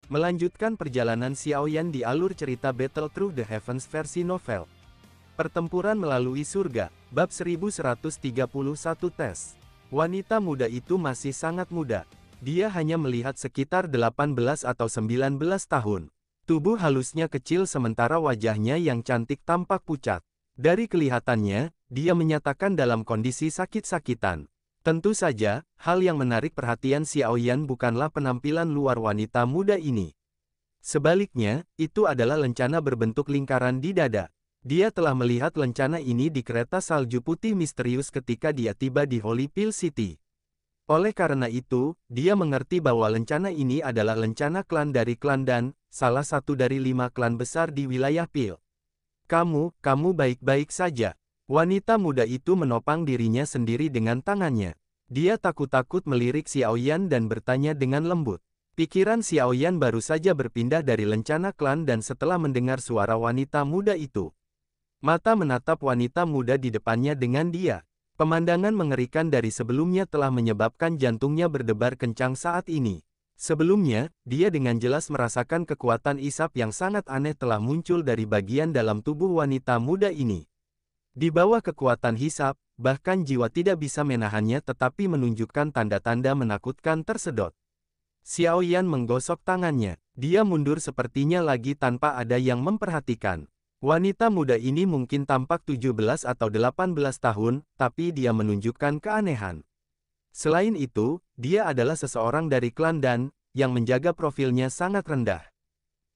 Melanjutkan perjalanan Xiaoyan di alur cerita Battle Through the Heavens versi novel. Pertempuran melalui surga, bab 1131 tes. Wanita muda itu masih sangat muda. Dia hanya melihat sekitar 18 atau 19 tahun. Tubuh halusnya kecil sementara wajahnya yang cantik tampak pucat. Dari kelihatannya, dia menyatakan dalam kondisi sakit-sakitan. Tentu saja, hal yang menarik perhatian Xiaoyan bukanlah penampilan luar wanita muda ini. Sebaliknya, itu adalah lencana berbentuk lingkaran di dada. Dia telah melihat lencana ini di kereta salju putih misterius ketika dia tiba di Holy Pill City. Oleh karena itu, dia mengerti bahwa lencana ini adalah lencana klan dari klan Dan, salah satu dari 5 klan besar di wilayah Pil. Kamu baik-baik saja. Wanita muda itu menopang dirinya sendiri dengan tangannya. Dia takut-takut melirik Xiaoyan dan bertanya dengan lembut. Pikiran Xiaoyan baru saja berpindah dari lencana klan dan setelah mendengar suara wanita muda itu. Mata menatap wanita muda di depannya dengan dia. Pemandangan mengerikan dari sebelumnya telah menyebabkan jantungnya berdebar kencang saat ini. Sebelumnya, dia dengan jelas merasakan kekuatan isap yang sangat aneh telah muncul dari bagian dalam tubuh wanita muda ini. Di bawah kekuatan hisap, bahkan jiwa tidak bisa menahannya tetapi menunjukkan tanda-tanda menakutkan tersedot. Xiaoyan menggosok tangannya. Dia mundur sepertinya lagi tanpa ada yang memperhatikan. Wanita muda ini mungkin tampak 17 atau 18 tahun, tapi dia menunjukkan keanehan. Selain itu, dia adalah seseorang dari klan Dan, yang menjaga profilnya sangat rendah.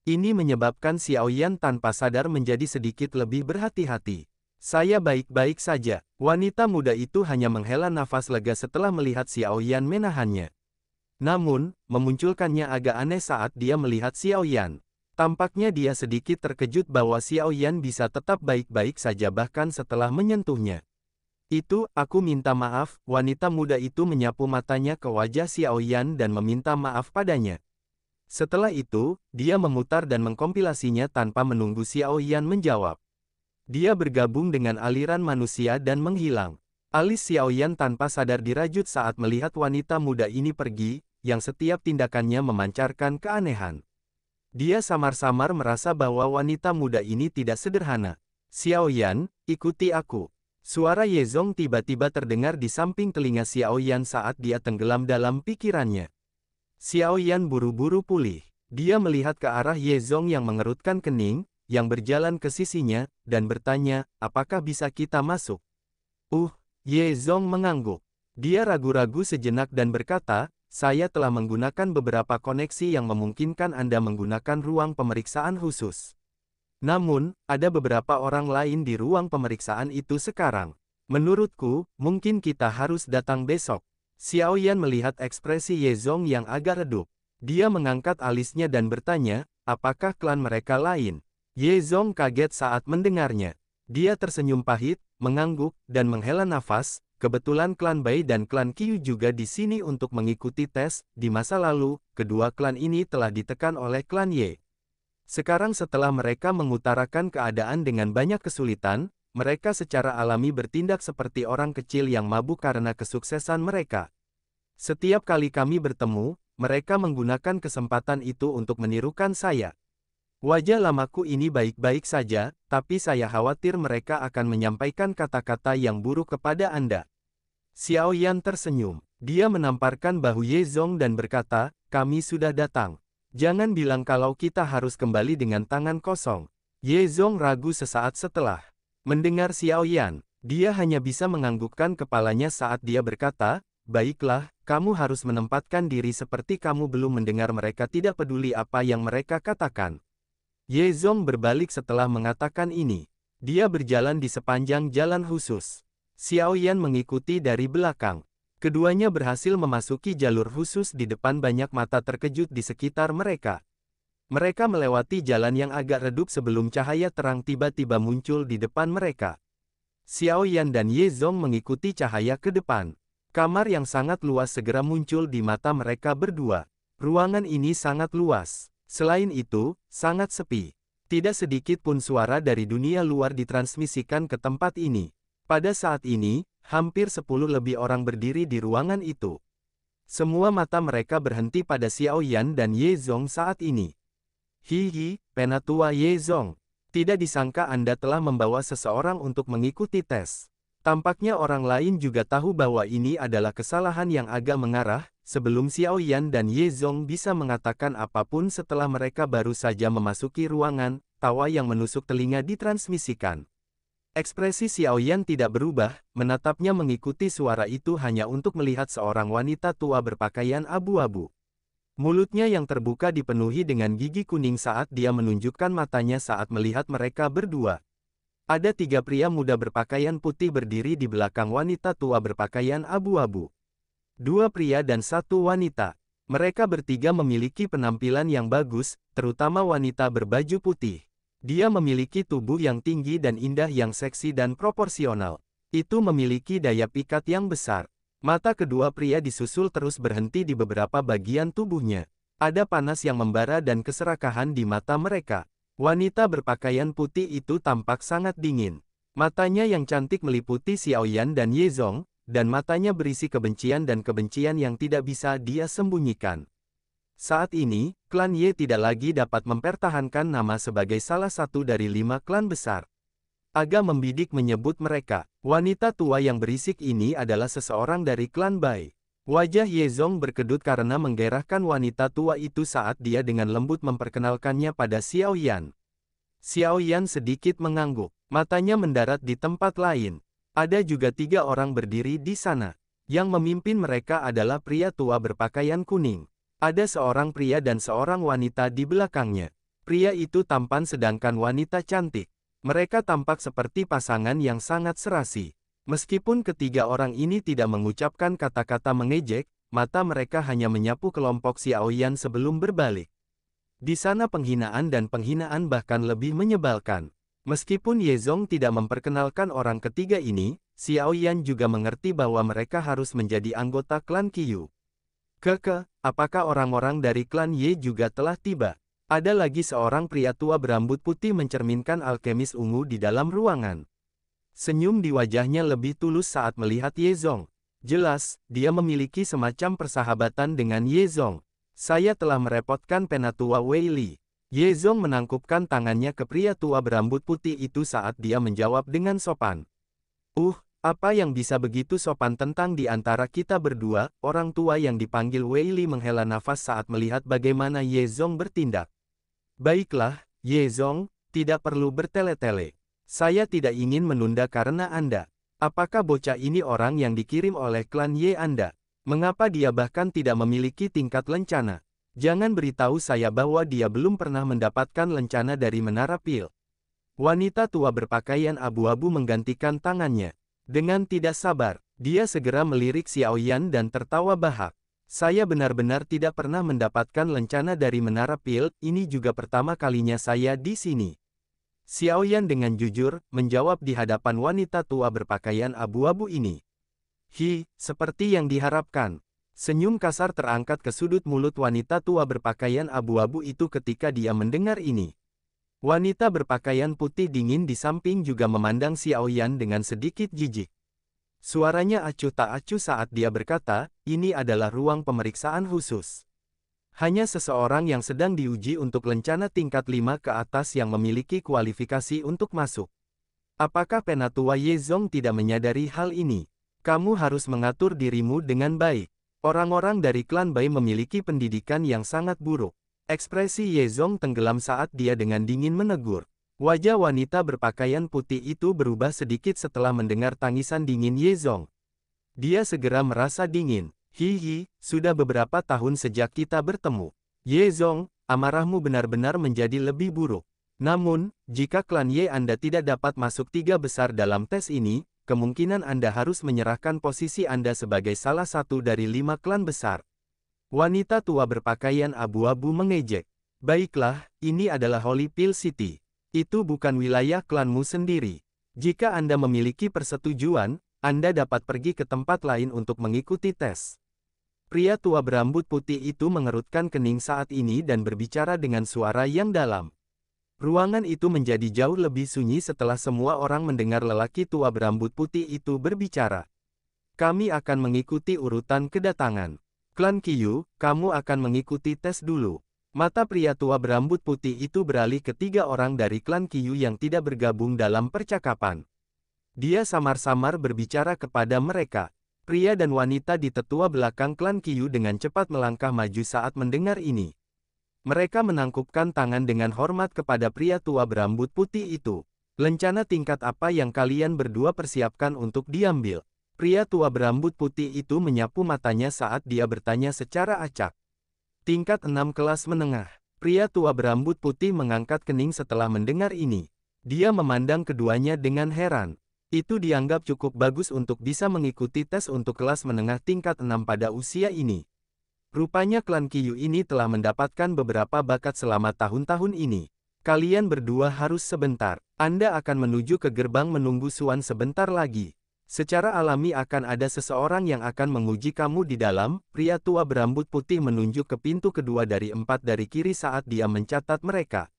Ini menyebabkan Xiaoyan tanpa sadar menjadi sedikit lebih berhati-hati. Saya baik-baik saja. Wanita muda itu hanya menghela nafas lega setelah melihat Xiaoyan menahannya. Namun, memunculkannya agak aneh saat dia melihat Xiaoyan. Tampaknya dia sedikit terkejut bahwa Xiaoyan bisa tetap baik-baik saja bahkan setelah menyentuhnya. Aku minta maaf, wanita muda itu menyapu matanya ke wajah Xiaoyan dan meminta maaf padanya. Setelah itu, dia memutar dan mengkompilasinya tanpa menunggu Xiaoyan menjawab. Dia bergabung dengan aliran manusia dan menghilang. Alis Xiaoyan tanpa sadar dirajut saat melihat wanita muda ini pergi, yang setiap tindakannya memancarkan keanehan. Dia samar-samar merasa bahwa wanita muda ini tidak sederhana. Xiaoyan, ikuti aku. Suara Yezong tiba-tiba terdengar di samping telinga Xiaoyan saat dia tenggelam dalam pikirannya. Xiaoyan buru-buru pulih. Dia melihat ke arah Yezong yang mengerutkan kening, yang berjalan ke sisinya, dan bertanya, apakah bisa kita masuk? Yezong mengangguk. Dia ragu-ragu sejenak dan berkata, saya telah menggunakan beberapa koneksi yang memungkinkan Anda menggunakan ruang pemeriksaan khusus. Namun, ada beberapa orang lain di ruang pemeriksaan itu sekarang. Menurutku, mungkin kita harus datang besok. Xiaoyan melihat ekspresi Yezong yang agak redup. Dia mengangkat alisnya dan bertanya, apakah klan mereka lain? Yezong kaget saat mendengarnya. Dia tersenyum pahit, mengangguk, dan menghela nafas. Kebetulan klan Bai dan klan Qiu juga di sini untuk mengikuti tes. Di masa lalu, kedua klan ini telah ditekan oleh klan Ye. Sekarang setelah mereka mengutarakan keadaan dengan banyak kesulitan, mereka secara alami bertindak seperti orang kecil yang mabuk karena kesuksesan mereka. Setiap kali kami bertemu, mereka menggunakan kesempatan itu untuk menirukan saya. Wajah lamaku ini baik-baik saja, tapi saya khawatir mereka akan menyampaikan kata-kata yang buruk kepada Anda. Xiaoyan tersenyum. Dia menamparkan bahu Yezong dan berkata, kami sudah datang. Jangan bilang kalau kita harus kembali dengan tangan kosong. Yezong ragu sesaat setelah mendengar Xiaoyan. Dia hanya bisa menganggukkan kepalanya saat dia berkata, baiklah, kamu harus menempatkan diri seperti kamu belum mendengar mereka tidak peduli apa yang mereka katakan. Yezong berbalik setelah mengatakan ini. Dia berjalan di sepanjang jalan khusus. Xiaoyan mengikuti dari belakang. Keduanya berhasil memasuki jalur khusus di depan banyak mata terkejut di sekitar mereka. Mereka melewati jalan yang agak redup sebelum cahaya terang tiba-tiba muncul di depan mereka. Xiaoyan dan Yezong mengikuti cahaya ke depan. Kamar yang sangat luas segera muncul di mata mereka berdua. Ruangan ini sangat luas. Selain itu, sangat sepi. Tidak sedikit pun suara dari dunia luar ditransmisikan ke tempat ini. Pada saat ini, hampir 10 lebih orang berdiri di ruangan itu. Semua mata mereka berhenti pada Xiao Yan dan Ye Zong saat ini. Hihi, Penatua Ye Zong. Tidak disangka Anda telah membawa seseorang untuk mengikuti tes. Tampaknya orang lain juga tahu bahwa ini adalah kesalahan yang agak mengarah, sebelum Xiao Yan dan Ye Zong bisa mengatakan apapun setelah mereka baru saja memasuki ruangan, tawa yang menusuk telinga ditransmisikan. Ekspresi Xiao Yan tidak berubah, menatapnya mengikuti suara itu hanya untuk melihat seorang wanita tua berpakaian abu-abu. Mulutnya yang terbuka dipenuhi dengan gigi kuning saat dia menunjukkan matanya saat melihat mereka berdua. Ada 3 pria muda berpakaian putih berdiri di belakang wanita tua berpakaian abu-abu. 2 pria dan 1 wanita. Mereka bertiga memiliki penampilan yang bagus, terutama wanita berbaju putih. Dia memiliki tubuh yang tinggi dan indah yang seksi dan proporsional. Itu memiliki daya pikat yang besar. Mata kedua pria disusul terus berhenti di beberapa bagian tubuhnya. Ada panas yang membara dan keserakahan di mata mereka. Wanita berpakaian putih itu tampak sangat dingin. Matanya yang cantik meliputi Xiao Yan dan Ye Zong, dan matanya berisi kebencian dan kebencian yang tidak bisa dia sembunyikan. Saat ini, klan Ye tidak lagi dapat mempertahankan nama sebagai salah satu dari 5 klan besar. Agak membidik menyebut mereka. Wanita tua yang berisik ini adalah seseorang dari klan Bai. Wajah Ye Zong berkedut karena menggairahkan wanita tua itu saat dia dengan lembut memperkenalkannya pada Xiao Yan. Xiao Yan sedikit mengangguk. Matanya mendarat di tempat lain. Ada juga 3 orang berdiri di sana. Yang memimpin mereka adalah pria tua berpakaian kuning. Ada seorang pria dan seorang wanita di belakangnya. Pria itu tampan sedangkan wanita cantik. Mereka tampak seperti pasangan yang sangat serasi. Meskipun ketiga orang ini tidak mengucapkan kata-kata mengejek, mata mereka hanya menyapu kelompok Xiao Yan sebelum berbalik. Di sana penghinaan dan penghinaan bahkan lebih menyebalkan. Meskipun Ye Zong tidak memperkenalkan orang ketiga ini, Xiao Yan juga mengerti bahwa mereka harus menjadi anggota klan Qiyu. Apakah orang-orang dari klan Ye juga telah tiba? Ada lagi seorang pria tua berambut putih mencerminkan alkemis ungu di dalam ruangan. Senyum di wajahnya lebih tulus saat melihat Ye Zong. Jelas, dia memiliki semacam persahabatan dengan Ye Zong. Saya telah merepotkan Penatua Wei Li. Ye Zong menangkupkan tangannya ke pria tua berambut putih itu saat dia menjawab dengan sopan. Apa yang bisa begitu sopan tentang di antara kita berdua? Orang tua yang dipanggil Wei Li menghela nafas saat melihat bagaimana Ye Zong bertindak. Baiklah, Ye Zong, tidak perlu bertele-tele. Saya tidak ingin menunda karena Anda. Apakah bocah ini orang yang dikirim oleh klan Ye Anda? Mengapa dia bahkan tidak memiliki tingkat lencana? Jangan beritahu saya bahwa dia belum pernah mendapatkan lencana dari Menara Pil. Wanita tua berpakaian abu-abu menggantikan tangannya. Dengan tidak sabar, dia segera melirik Xiao Yan dan tertawa bahak. Saya benar-benar tidak pernah mendapatkan lencana dari Menara Pil, ini juga pertama kalinya saya di sini. Xiao Yan dengan jujur, menjawab di hadapan wanita tua berpakaian abu-abu ini. Seperti yang diharapkan. Senyum kasar terangkat ke sudut mulut wanita tua berpakaian abu-abu itu ketika dia mendengar ini. Wanita berpakaian putih dingin di samping juga memandang Xiao Yan dengan sedikit jijik. Suaranya acuh tak acuh saat dia berkata, ini adalah ruang pemeriksaan khusus. Hanya seseorang yang sedang diuji untuk lencana tingkat 5 ke atas yang memiliki kualifikasi untuk masuk. Apakah Penatua Ye Zong tidak menyadari hal ini? Kamu harus mengatur dirimu dengan baik. Orang-orang dari klan Bai memiliki pendidikan yang sangat buruk. Ekspresi Ye Zong tenggelam saat dia dengan dingin menegur. Wajah wanita berpakaian putih itu berubah sedikit setelah mendengar tangisan dingin Ye Zong. Dia segera merasa dingin. Sudah beberapa tahun sejak kita bertemu. Ye Zong, amarahmu benar-benar menjadi lebih buruk. Namun, jika klan Ye Anda tidak dapat masuk 3 besar dalam tes ini, kemungkinan Anda harus menyerahkan posisi Anda sebagai salah satu dari 5 klan besar. Wanita tua berpakaian abu-abu mengejek. Baiklah, ini adalah Holy Pill City. Itu bukan wilayah klanmu sendiri. Jika Anda memiliki persetujuan, Anda dapat pergi ke tempat lain untuk mengikuti tes. Pria tua berambut putih itu mengerutkan kening saat ini dan berbicara dengan suara yang dalam. Ruangan itu menjadi jauh lebih sunyi setelah semua orang mendengar lelaki tua berambut putih itu berbicara. Kami akan mengikuti urutan kedatangan. Klan Qiyu, kamu akan mengikuti tes dulu. Mata pria tua berambut putih itu beralih ke 3 orang dari klan Qiyu yang tidak bergabung dalam percakapan. Dia samar-samar berbicara kepada mereka. Pria dan wanita di tetua belakang klan Qiyu dengan cepat melangkah maju saat mendengar ini. Mereka menangkupkan tangan dengan hormat kepada pria tua berambut putih itu. Lencana tingkat apa yang kalian berdua persiapkan untuk diambil? Pria tua berambut putih itu menyapu matanya saat dia bertanya secara acak. Tingkat 6 kelas menengah. Pria tua berambut putih mengangkat kening setelah mendengar ini. Dia memandang keduanya dengan heran. Itu dianggap cukup bagus untuk bisa mengikuti tes untuk kelas menengah tingkat 6 pada usia ini. Rupanya klan Qiyu ini telah mendapatkan beberapa bakat selama tahun-tahun ini. Kalian berdua harus sebentar. Anda akan menuju ke gerbang menunggu Suan sebentar lagi. Secara alami akan ada seseorang yang akan menguji kamu di dalam. Pria tua berambut putih menunjuk ke pintu kedua dari 4 dari kiri saat dia mencatat mereka.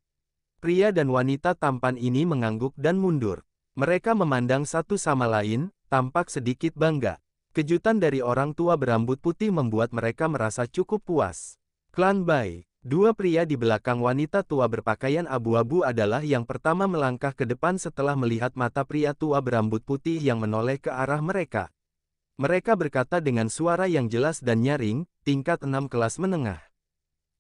Pria dan wanita tampan ini mengangguk dan mundur. Mereka memandang satu sama lain, tampak sedikit bangga. Kejutan dari orang tua berambut putih membuat mereka merasa cukup puas. Klan Bai. 2 pria di belakang wanita tua berpakaian abu-abu adalah yang pertama melangkah ke depan setelah melihat mata pria tua berambut putih yang menoleh ke arah mereka. Mereka berkata dengan suara yang jelas dan nyaring, tingkat 6 kelas menengah.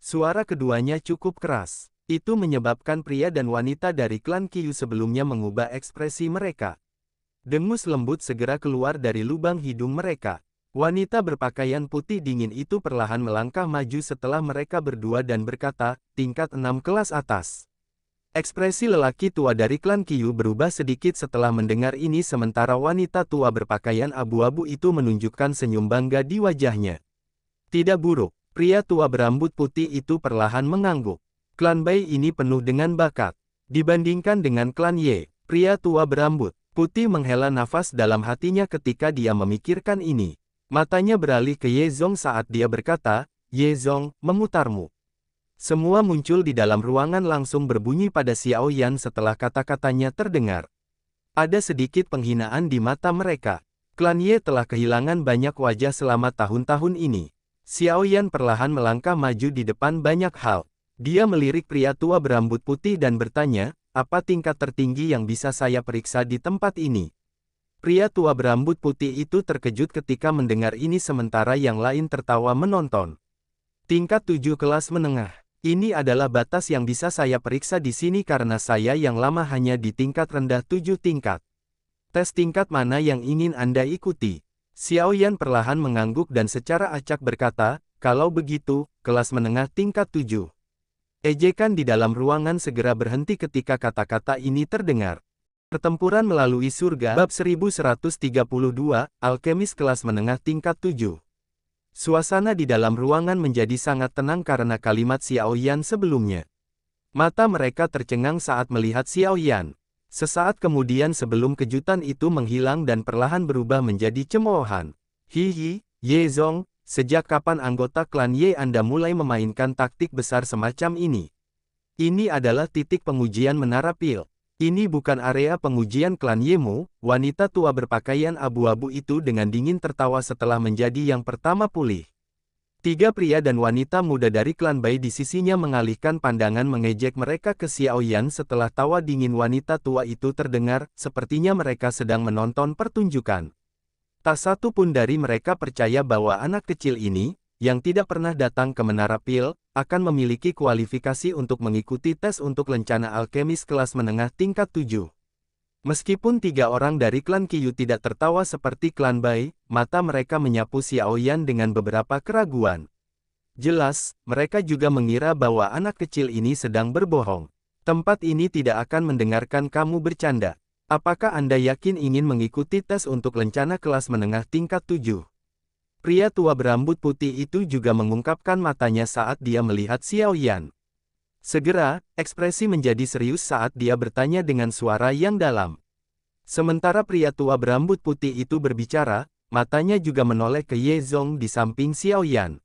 Suara keduanya cukup keras. Itu menyebabkan pria dan wanita dari klan Qiyu sebelumnya mengubah ekspresi mereka. Dengus lembut segera keluar dari lubang hidung mereka. Wanita berpakaian putih dingin itu perlahan melangkah maju setelah mereka berdua dan berkata, tingkat 6 kelas atas. Ekspresi lelaki tua dari klan Qiyu berubah sedikit setelah mendengar ini sementara wanita tua berpakaian abu-abu itu menunjukkan senyum bangga di wajahnya. Tidak buruk, pria tua berambut putih itu perlahan mengangguk. Klan Bai ini penuh dengan bakat. Dibandingkan dengan klan Ye, pria tua berambut putih menghela nafas dalam hatinya ketika dia memikirkan ini. Matanya beralih ke Ye Zong saat dia berkata, Ye Zong, memutarmu. Semua muncul di dalam ruangan langsung berbunyi pada Xiao Yan setelah kata-katanya terdengar. Ada sedikit penghinaan di mata mereka. Klan Ye telah kehilangan banyak wajah selama tahun-tahun ini. Xiao Yan perlahan melangkah maju di depan banyak hal. Dia melirik pria tua berambut putih dan bertanya, apa tingkat tertinggi yang bisa saya periksa di tempat ini? Pria tua berambut putih itu terkejut ketika mendengar ini sementara yang lain tertawa menonton. Tingkat 7 kelas menengah. Ini adalah batas yang bisa saya periksa di sini karena saya yang lama hanya di tingkat rendah 7 tingkat. Tes tingkat mana yang ingin Anda ikuti? Xiao Yan perlahan mengangguk dan secara acak berkata, kalau begitu, kelas menengah tingkat 7. Ejekan di dalam ruangan segera berhenti ketika kata-kata ini terdengar. Pertempuran melalui surga bab 1132, alkemis kelas menengah tingkat 7. Suasana di dalam ruangan menjadi sangat tenang karena kalimat Xiao Yan sebelumnya. Mata mereka tercengang saat melihat Xiao Yan. Sesaat kemudian sebelum kejutan itu menghilang dan perlahan berubah menjadi cemoohan. Hihi, Ye Zong, sejak kapan anggota klan Ye Anda mulai memainkan taktik besar semacam ini? Ini adalah titik pengujian menara pil. Ini bukan area pengujian klan Yemu. Wanita tua berpakaian abu-abu itu dengan dingin tertawa setelah menjadi yang pertama pulih. 3 pria dan wanita muda dari klan Bai di sisinya mengalihkan pandangan mengejek mereka ke Xiao Yan setelah tawa dingin wanita tua itu terdengar, sepertinya mereka sedang menonton pertunjukan. Tak satu pun dari mereka percaya bahwa anak kecil ini, yang tidak pernah datang ke Menara Pil, akan memiliki kualifikasi untuk mengikuti tes untuk lencana alkemis kelas menengah tingkat 7. Meskipun 3 orang dari klan Qiyu tidak tertawa seperti klan Bai, mata mereka menyapu Xiao Yan dengan beberapa keraguan. Jelas, mereka juga mengira bahwa anak kecil ini sedang berbohong. Tempat ini tidak akan mendengarkan kamu bercanda. Apakah Anda yakin ingin mengikuti tes untuk lencana kelas menengah tingkat 7? Pria tua berambut putih itu juga mengungkapkan matanya saat dia melihat Xiao Yan. Segera, ekspresi menjadi serius saat dia bertanya dengan suara yang dalam. Sementara pria tua berambut putih itu berbicara, matanya juga menoleh ke Ye Zong di samping Xiao Yan.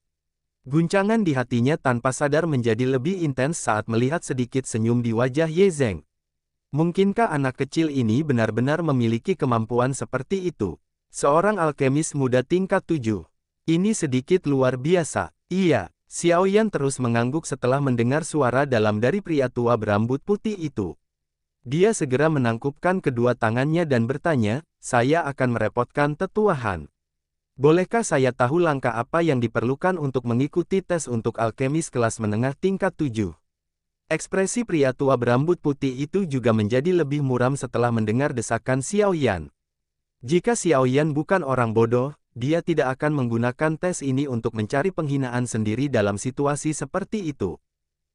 Guncangan di hatinya tanpa sadar menjadi lebih intens saat melihat sedikit senyum di wajah Ye Zeng. Mungkinkah anak kecil ini benar-benar memiliki kemampuan seperti itu? Seorang alkemis muda tingkat 7. Ini sedikit luar biasa. Iya, Xiao Yan terus mengangguk setelah mendengar suara dalam dari pria tua berambut putih itu. Dia segera menangkupkan kedua tangannya dan bertanya, saya akan merepotkan tetua Han. Bolehkah saya tahu langkah apa yang diperlukan untuk mengikuti tes untuk alkemis kelas menengah tingkat 7? Ekspresi pria tua berambut putih itu juga menjadi lebih muram setelah mendengar desakan Xiao Yan. Jika Xiao Yan bukan orang bodoh, dia tidak akan menggunakan tes ini untuk mencari penghinaan sendiri dalam situasi seperti itu.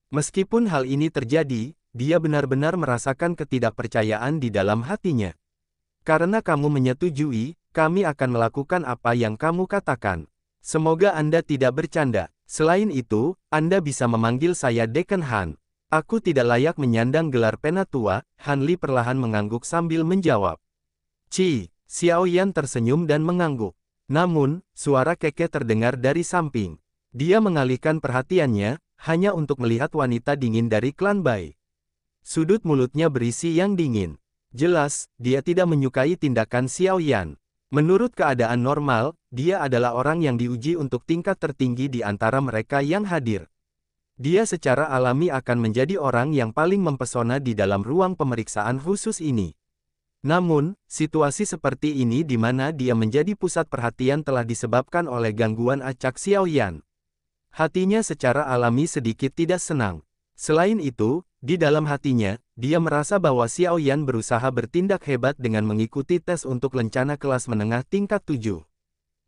Meskipun hal ini terjadi, dia benar-benar merasakan ketidakpercayaan di dalam hatinya. Karena kamu menyetujui, kami akan melakukan apa yang kamu katakan. Semoga Anda tidak bercanda. Selain itu, Anda bisa memanggil saya Dekan Han. Aku tidak layak menyandang gelar penatua, Han Li perlahan mengangguk sambil menjawab. Xiao Yan tersenyum dan mengangguk. Namun, suara Keke terdengar dari samping. Dia mengalihkan perhatiannya, hanya untuk melihat wanita dingin dari klan Bai. Sudut mulutnya berisi yang dingin. Jelas, dia tidak menyukai tindakan Xiao Yan. Menurut keadaan normal, dia adalah orang yang diuji untuk tingkat tertinggi di antara mereka yang hadir. Dia secara alami akan menjadi orang yang paling mempesona di dalam ruang pemeriksaan khusus ini. Namun, situasi seperti ini di mana dia menjadi pusat perhatian telah disebabkan oleh gangguan acak Xiao Yan. Hatinya secara alami sedikit tidak senang. Selain itu, di dalam hatinya, dia merasa bahwa Xiao Yan berusaha bertindak hebat dengan mengikuti tes untuk lencana kelas menengah tingkat 7.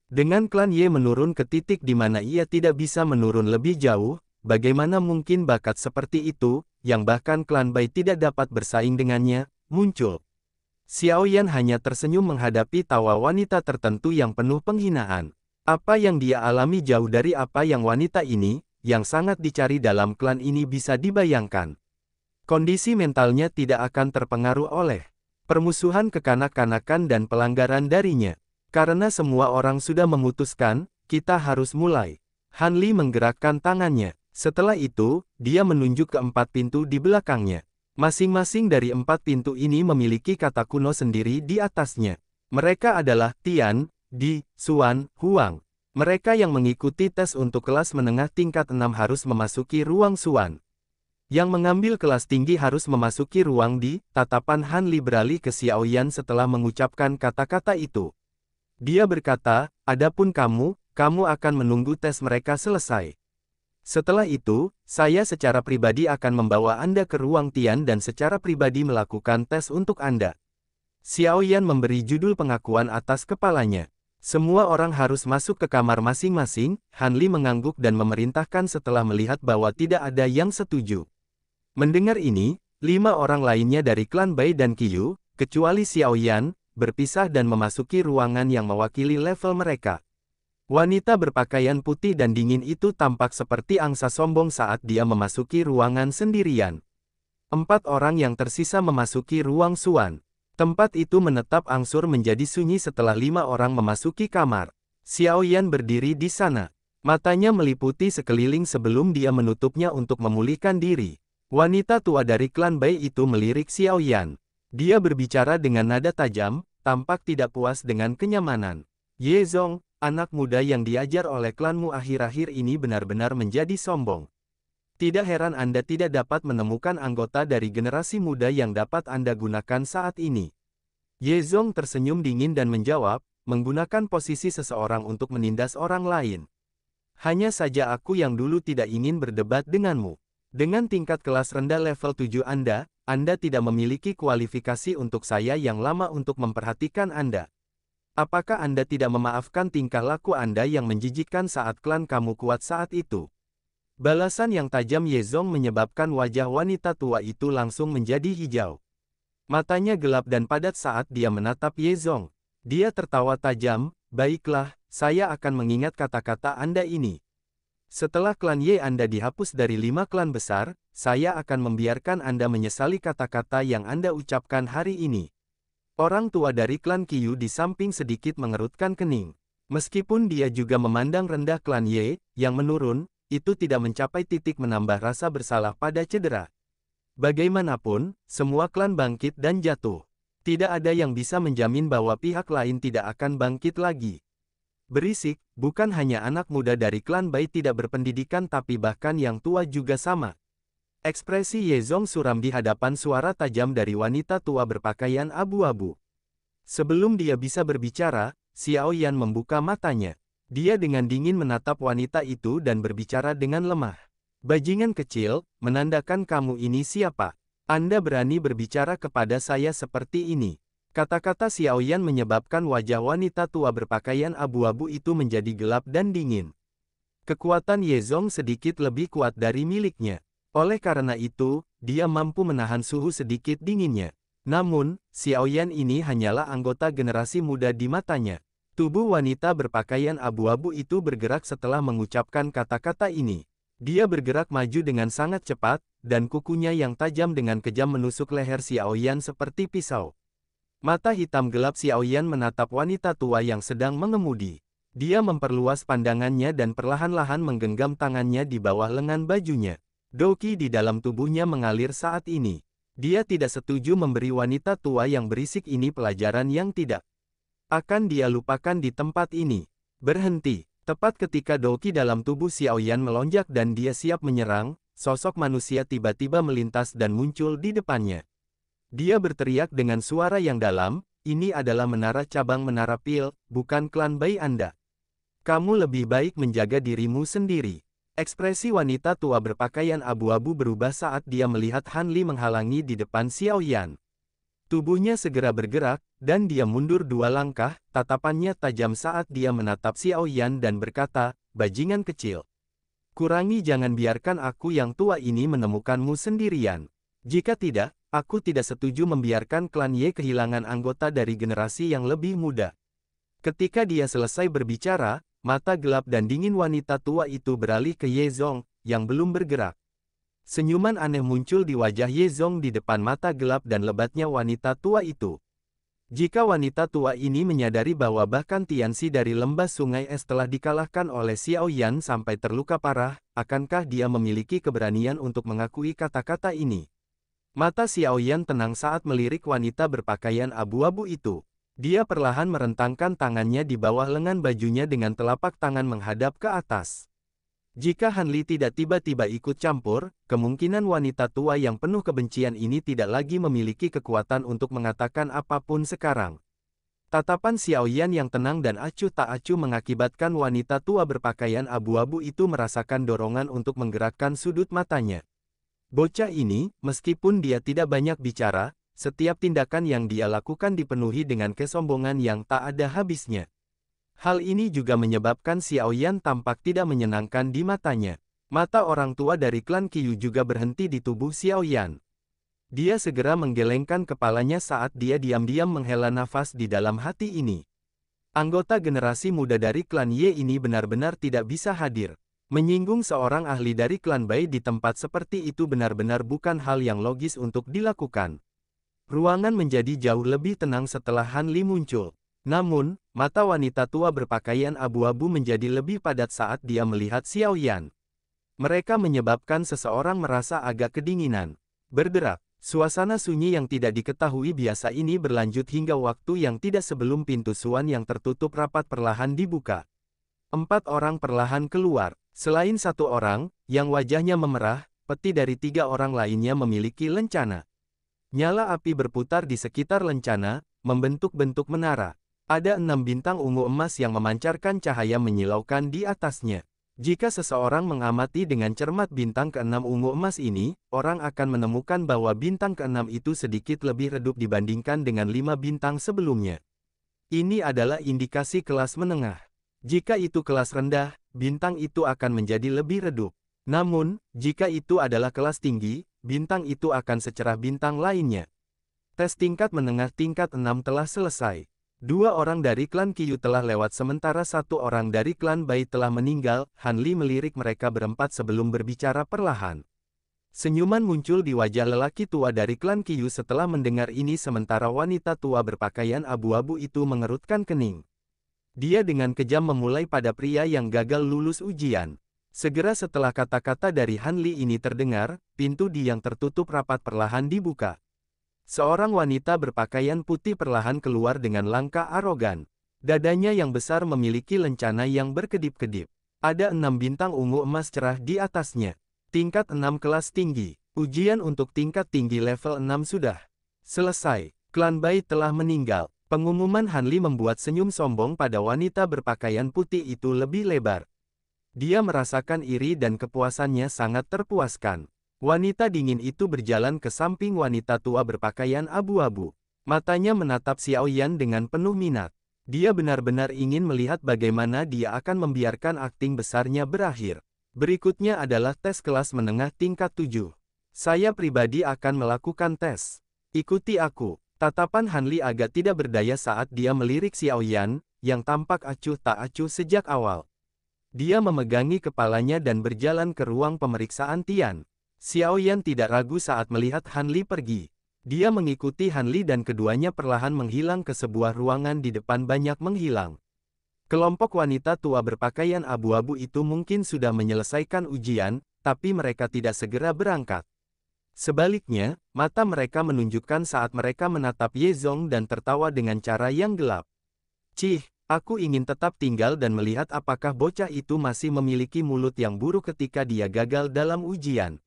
Dengan klan Ye menurun ke titik di mana ia tidak bisa menurun lebih jauh, bagaimana mungkin bakat seperti itu, yang bahkan klan Bai tidak dapat bersaing dengannya, muncul. Xiao Yan hanya tersenyum menghadapi tawa wanita tertentu yang penuh penghinaan. Apa yang dia alami jauh dari apa yang wanita ini, yang sangat dicari dalam klan ini bisa dibayangkan. Kondisi mentalnya tidak akan terpengaruh oleh permusuhan kekanak-kanakan dan pelanggaran darinya. Karena semua orang sudah memutuskan, kita harus mulai. Han Li menggerakkan tangannya. Setelah itu, dia menunjuk ke 4 pintu di belakangnya. Masing-masing dari 4 pintu ini memiliki kata kuno sendiri di atasnya. Mereka adalah Tian, Di, Xuan, Huang. Mereka yang mengikuti tes untuk kelas menengah tingkat 6 harus memasuki ruang Xuan. Yang mengambil kelas tinggi harus memasuki ruang Di. Tatapan Han Li beralih ke Xiao Yan setelah mengucapkan kata-kata itu. Dia berkata, adapun kamu akan menunggu tes mereka selesai. Setelah itu, saya secara pribadi akan membawa Anda ke ruang Tian dan secara pribadi melakukan tes untuk Anda. Xiao Yan memberi judul pengakuan atas kepalanya. Semua orang harus masuk ke kamar masing-masing, Han Li mengangguk dan memerintahkan setelah melihat bahwa tidak ada yang setuju. Mendengar ini, 5 orang lainnya dari klan Bai dan Qiyu, kecuali Xiao Yan, berpisah dan memasuki ruangan yang mewakili level mereka. Wanita berpakaian putih dan dingin itu tampak seperti angsa sombong saat dia memasuki ruangan sendirian. 4 orang yang tersisa memasuki ruang Xuan. Tempat itu menetap angsur menjadi sunyi setelah 5 orang memasuki kamar. Xiao Yan berdiri di sana. Matanya meliputi sekeliling sebelum dia menutupnya untuk memulihkan diri. Wanita tua dari klan Bai itu melirik Xiao Yan. Dia berbicara dengan nada tajam, tampak tidak puas dengan kenyamanan. Ye Zong, anak muda yang diajar oleh klanmu akhir-akhir ini benar-benar menjadi sombong. Tidak heran Anda tidak dapat menemukan anggota dari generasi muda yang dapat Anda gunakan saat ini. Ye Zong tersenyum dingin dan menjawab, menggunakan posisi seseorang untuk menindas orang lain. Hanya saja aku yang dulu tidak ingin berdebat denganmu. Dengan tingkat kelas rendah level 7 Anda tidak memiliki kualifikasi untuk saya yang lama untuk memperhatikan Anda. Apakah Anda tidak memaafkan tingkah laku Anda yang menjijikkan saat klan kamu kuat saat itu? Balasan yang tajam Ye Zong menyebabkan wajah wanita tua itu langsung menjadi hijau. Matanya gelap dan padat saat dia menatap Ye Zong. Dia tertawa tajam, baiklah, saya akan mengingat kata-kata Anda ini. Setelah klan Ye Anda dihapus dari 5 klan besar, saya akan membiarkan Anda menyesali kata-kata yang Anda ucapkan hari ini. Orang tua dari klan Qiyu di samping sedikit mengerutkan kening. Meskipun dia juga memandang rendah klan Ye, yang menurun, itu tidak mencapai titik menambah rasa bersalah pada cedera. Bagaimanapun, semua klan bangkit dan jatuh. Tidak ada yang bisa menjamin bahwa pihak lain tidak akan bangkit lagi. Berisik, bukan hanya anak muda dari klan Bai tidak berpendidikan tapi bahkan yang tua juga sama. Ekspresi Ye Zong suram di hadapan suara tajam dari wanita tua berpakaian abu-abu. Sebelum dia bisa berbicara, Xiao Yan membuka matanya. Dia dengan dingin menatap wanita itu dan berbicara dengan lemah. Bajingan kecil, menandakan kamu ini siapa? Anda berani berbicara kepada saya seperti ini. Kata-kata Xiao Yan menyebabkan wajah wanita tua berpakaian abu-abu itu menjadi gelap dan dingin. Kekuatan Ye Zong sedikit lebih kuat dari miliknya. Oleh karena itu, dia mampu menahan suhu sedikit dinginnya. Namun, Xiao Yan ini hanyalah anggota generasi muda di matanya. Tubuh wanita berpakaian abu-abu itu bergerak setelah mengucapkan kata-kata ini. Dia bergerak maju dengan sangat cepat, dan kukunya yang tajam dengan kejam menusuk leher Xiao Yan seperti pisau. Mata hitam gelap Xiao Yan menatap wanita tua yang sedang mengemudi. Dia memperluas pandangannya dan perlahan-lahan menggenggam tangannya di bawah lengan bajunya. Doqi di dalam tubuhnya mengalir saat ini. Dia tidak setuju memberi wanita tua yang berisik ini pelajaran yang tidak akan dia lupakan di tempat ini. Berhenti. Tepat ketika Doqi dalam tubuh Xiao Yan melonjak dan dia siap menyerang, sosok manusia tiba-tiba melintas dan muncul di depannya. Dia berteriak dengan suara yang dalam, ini adalah menara cabang Menara Pil, bukan klan Bai Anda. Kamu lebih baik menjaga dirimu sendiri. Ekspresi wanita tua berpakaian abu-abu berubah saat dia melihat Han Li menghalangi di depan Xiao Yan. Tubuhnya segera bergerak, dan dia mundur 2 langkah, tatapannya tajam saat dia menatap Xiao Yan dan berkata, bajingan kecil. Kurangi jangan biarkan aku yang tua ini menemukanmu sendirian. Jika tidak, aku tidak setuju membiarkan klan Ye kehilangan anggota dari generasi yang lebih muda. Ketika dia selesai berbicara, mata gelap dan dingin wanita tua itu beralih ke Ye Zong, yang belum bergerak. Senyuman aneh muncul di wajah Ye Zong di depan mata gelap dan lebatnya wanita tua itu. Jika wanita tua ini menyadari bahwa bahkan Tianxi dari lembah sungai es telah dikalahkan oleh Xiao Yan sampai terluka parah, akankah dia memiliki keberanian untuk mengakui kata-kata ini? Mata Xiao Yan tenang saat melirik wanita berpakaian abu-abu itu. Dia perlahan merentangkan tangannya di bawah lengan bajunya dengan telapak tangan menghadap ke atas. Jika Han Li tidak tiba-tiba ikut campur, kemungkinan wanita tua yang penuh kebencian ini tidak lagi memiliki kekuatan untuk mengatakan apapun sekarang. Tatapan Xiao Yan yang tenang dan acuh tak acuh mengakibatkan wanita tua berpakaian abu-abu itu merasakan dorongan untuk menggerakkan sudut matanya. Bocah ini, meskipun dia tidak banyak bicara, setiap tindakan yang dia lakukan dipenuhi dengan kesombongan yang tak ada habisnya. Hal ini juga menyebabkan Xiao Yan tampak tidak menyenangkan di matanya. Mata orang tua dari klan Qiyu juga berhenti di tubuh Xiao Yan. Dia segera menggelengkan kepalanya saat dia diam-diam menghela nafas di dalam hati ini. Anggota generasi muda dari klan Ye ini benar-benar tidak bisa hadir. Menyinggung seorang ahli dari klan Bai di tempat seperti itu benar-benar bukan hal yang logis untuk dilakukan. Ruangan menjadi jauh lebih tenang setelah Han Li muncul. Namun, mata wanita tua berpakaian abu-abu menjadi lebih padat saat dia melihat Xiao Yan. Mereka menyebabkan seseorang merasa agak kedinginan. Berderak, suasana sunyi yang tidak diketahui biasa ini berlanjut hingga waktu yang tidak sebelum pintu Suan yang tertutup rapat perlahan dibuka. 4 orang perlahan keluar. Selain 1 orang, yang wajahnya memerah, peti dari 3 orang lainnya memiliki lencana. Nyala api berputar di sekitar lencana, membentuk-bentuk menara. Ada 6 bintang ungu emas yang memancarkan cahaya menyilaukan di atasnya. Jika seseorang mengamati dengan cermat bintang ke-6 ungu emas ini, orang akan menemukan bahwa bintang ke-6 itu sedikit lebih redup dibandingkan dengan 5 bintang sebelumnya. Ini adalah indikasi kelas menengah. Jika itu kelas rendah, bintang itu akan menjadi lebih redup. Namun, jika itu adalah kelas tinggi, bintang itu akan secerah bintang lainnya. Tes tingkat menengah tingkat 6 telah selesai. 2 orang dari klan Qiyu telah lewat sementara 1 orang dari klan Bai telah meninggal. Han Li melirik mereka berempat sebelum berbicara perlahan. Senyuman muncul di wajah lelaki tua dari klan Qiyu setelah mendengar ini sementara wanita tua berpakaian abu-abu itu mengerutkan kening. Dia dengan kejam memulai pada pria yang gagal lulus ujian. Segera setelah kata-kata dari Han Li ini terdengar, pintu di yang tertutup rapat perlahan dibuka. Seorang wanita berpakaian putih perlahan keluar dengan langkah arogan. Dadanya yang besar memiliki lencana yang berkedip-kedip. Ada 6 bintang ungu emas cerah di atasnya. Tingkat 6 kelas tinggi. Ujian untuk tingkat tinggi level 6 sudah selesai. Klan Bai telah meninggal. Pengumuman Han Li membuat senyum sombong pada wanita berpakaian putih itu lebih lebar. Dia merasakan iri dan kepuasannya sangat terpuaskan. Wanita dingin itu berjalan ke samping wanita tua berpakaian abu-abu. Matanya menatap Xiao Yan dengan penuh minat. Dia benar-benar ingin melihat bagaimana dia akan membiarkan akting besarnya berakhir. Berikutnya adalah tes kelas menengah tingkat 7. Saya pribadi akan melakukan tes. Ikuti aku. Tatapan Han Li agak tidak berdaya saat dia melirik Xiao Yan, yang tampak acuh tak acuh sejak awal. Dia memegangi kepalanya dan berjalan ke ruang pemeriksaan Tian. Xiao Yan tidak ragu saat melihat Han Li pergi. Dia mengikuti Han Li dan keduanya perlahan menghilang ke sebuah ruangan di depan banyak menghilang. Kelompok wanita tua berpakaian abu-abu itu mungkin sudah menyelesaikan ujian, tapi mereka tidak segera berangkat. Sebaliknya, mata mereka menunjukkan saat mereka menatap Ye Zong dan tertawa dengan cara yang gelap. Cih, aku ingin tetap tinggal dan melihat apakah bocah itu masih memiliki mulut yang buruk ketika dia gagal dalam ujian.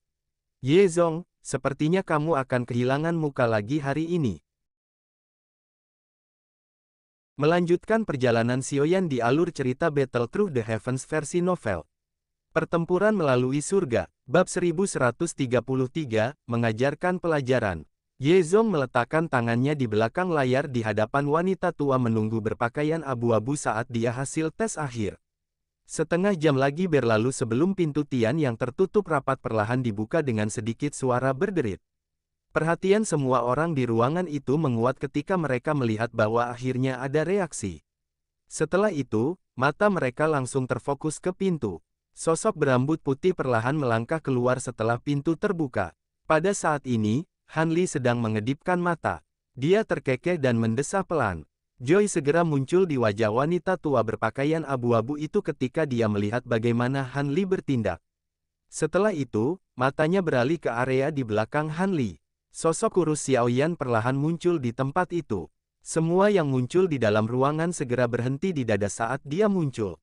Ye Zong, sepertinya kamu akan kehilangan muka lagi hari ini. Melanjutkan perjalanan Xiao Yan di alur cerita Battle Through the Heavens versi novel. Pertempuran melalui surga, bab 1133, mengajarkan pelajaran. Ye Zong meletakkan tangannya di belakang layar di hadapan wanita tua menunggu berpakaian abu-abu saat dia hasil tes akhir. Setengah jam lagi berlalu sebelum pintu Tian yang tertutup rapat perlahan dibuka dengan sedikit suara berderit. Perhatian semua orang di ruangan itu menguat ketika mereka melihat bahwa akhirnya ada reaksi. Setelah itu, mata mereka langsung terfokus ke pintu. Sosok berambut putih perlahan melangkah keluar setelah pintu terbuka. Pada saat ini, Han Li sedang mengedipkan mata. Dia terkekeh dan mendesah pelan. Joy segera muncul di wajah wanita tua berpakaian abu-abu itu ketika dia melihat bagaimana Han Li bertindak. Setelah itu, matanya beralih ke area di belakang Han Li. Sosok kurus Xiao Yan perlahan muncul di tempat itu. Semua yang muncul di dalam ruangan segera berhenti di dada saat dia muncul.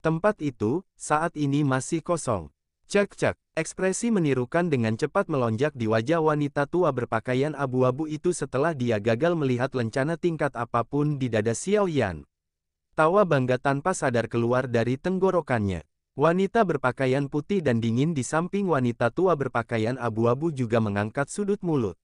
Tempat itu, saat ini masih kosong. Cek-cek, ekspresi menirukan dengan cepat melonjak di wajah wanita tua berpakaian abu-abu itu setelah dia gagal melihat lencana tingkat apapun di dada Xiao Yan. Tawa bangga tanpa sadar keluar dari tenggorokannya. Wanita berpakaian putih dan dingin di samping wanita tua berpakaian abu-abu juga mengangkat sudut mulut.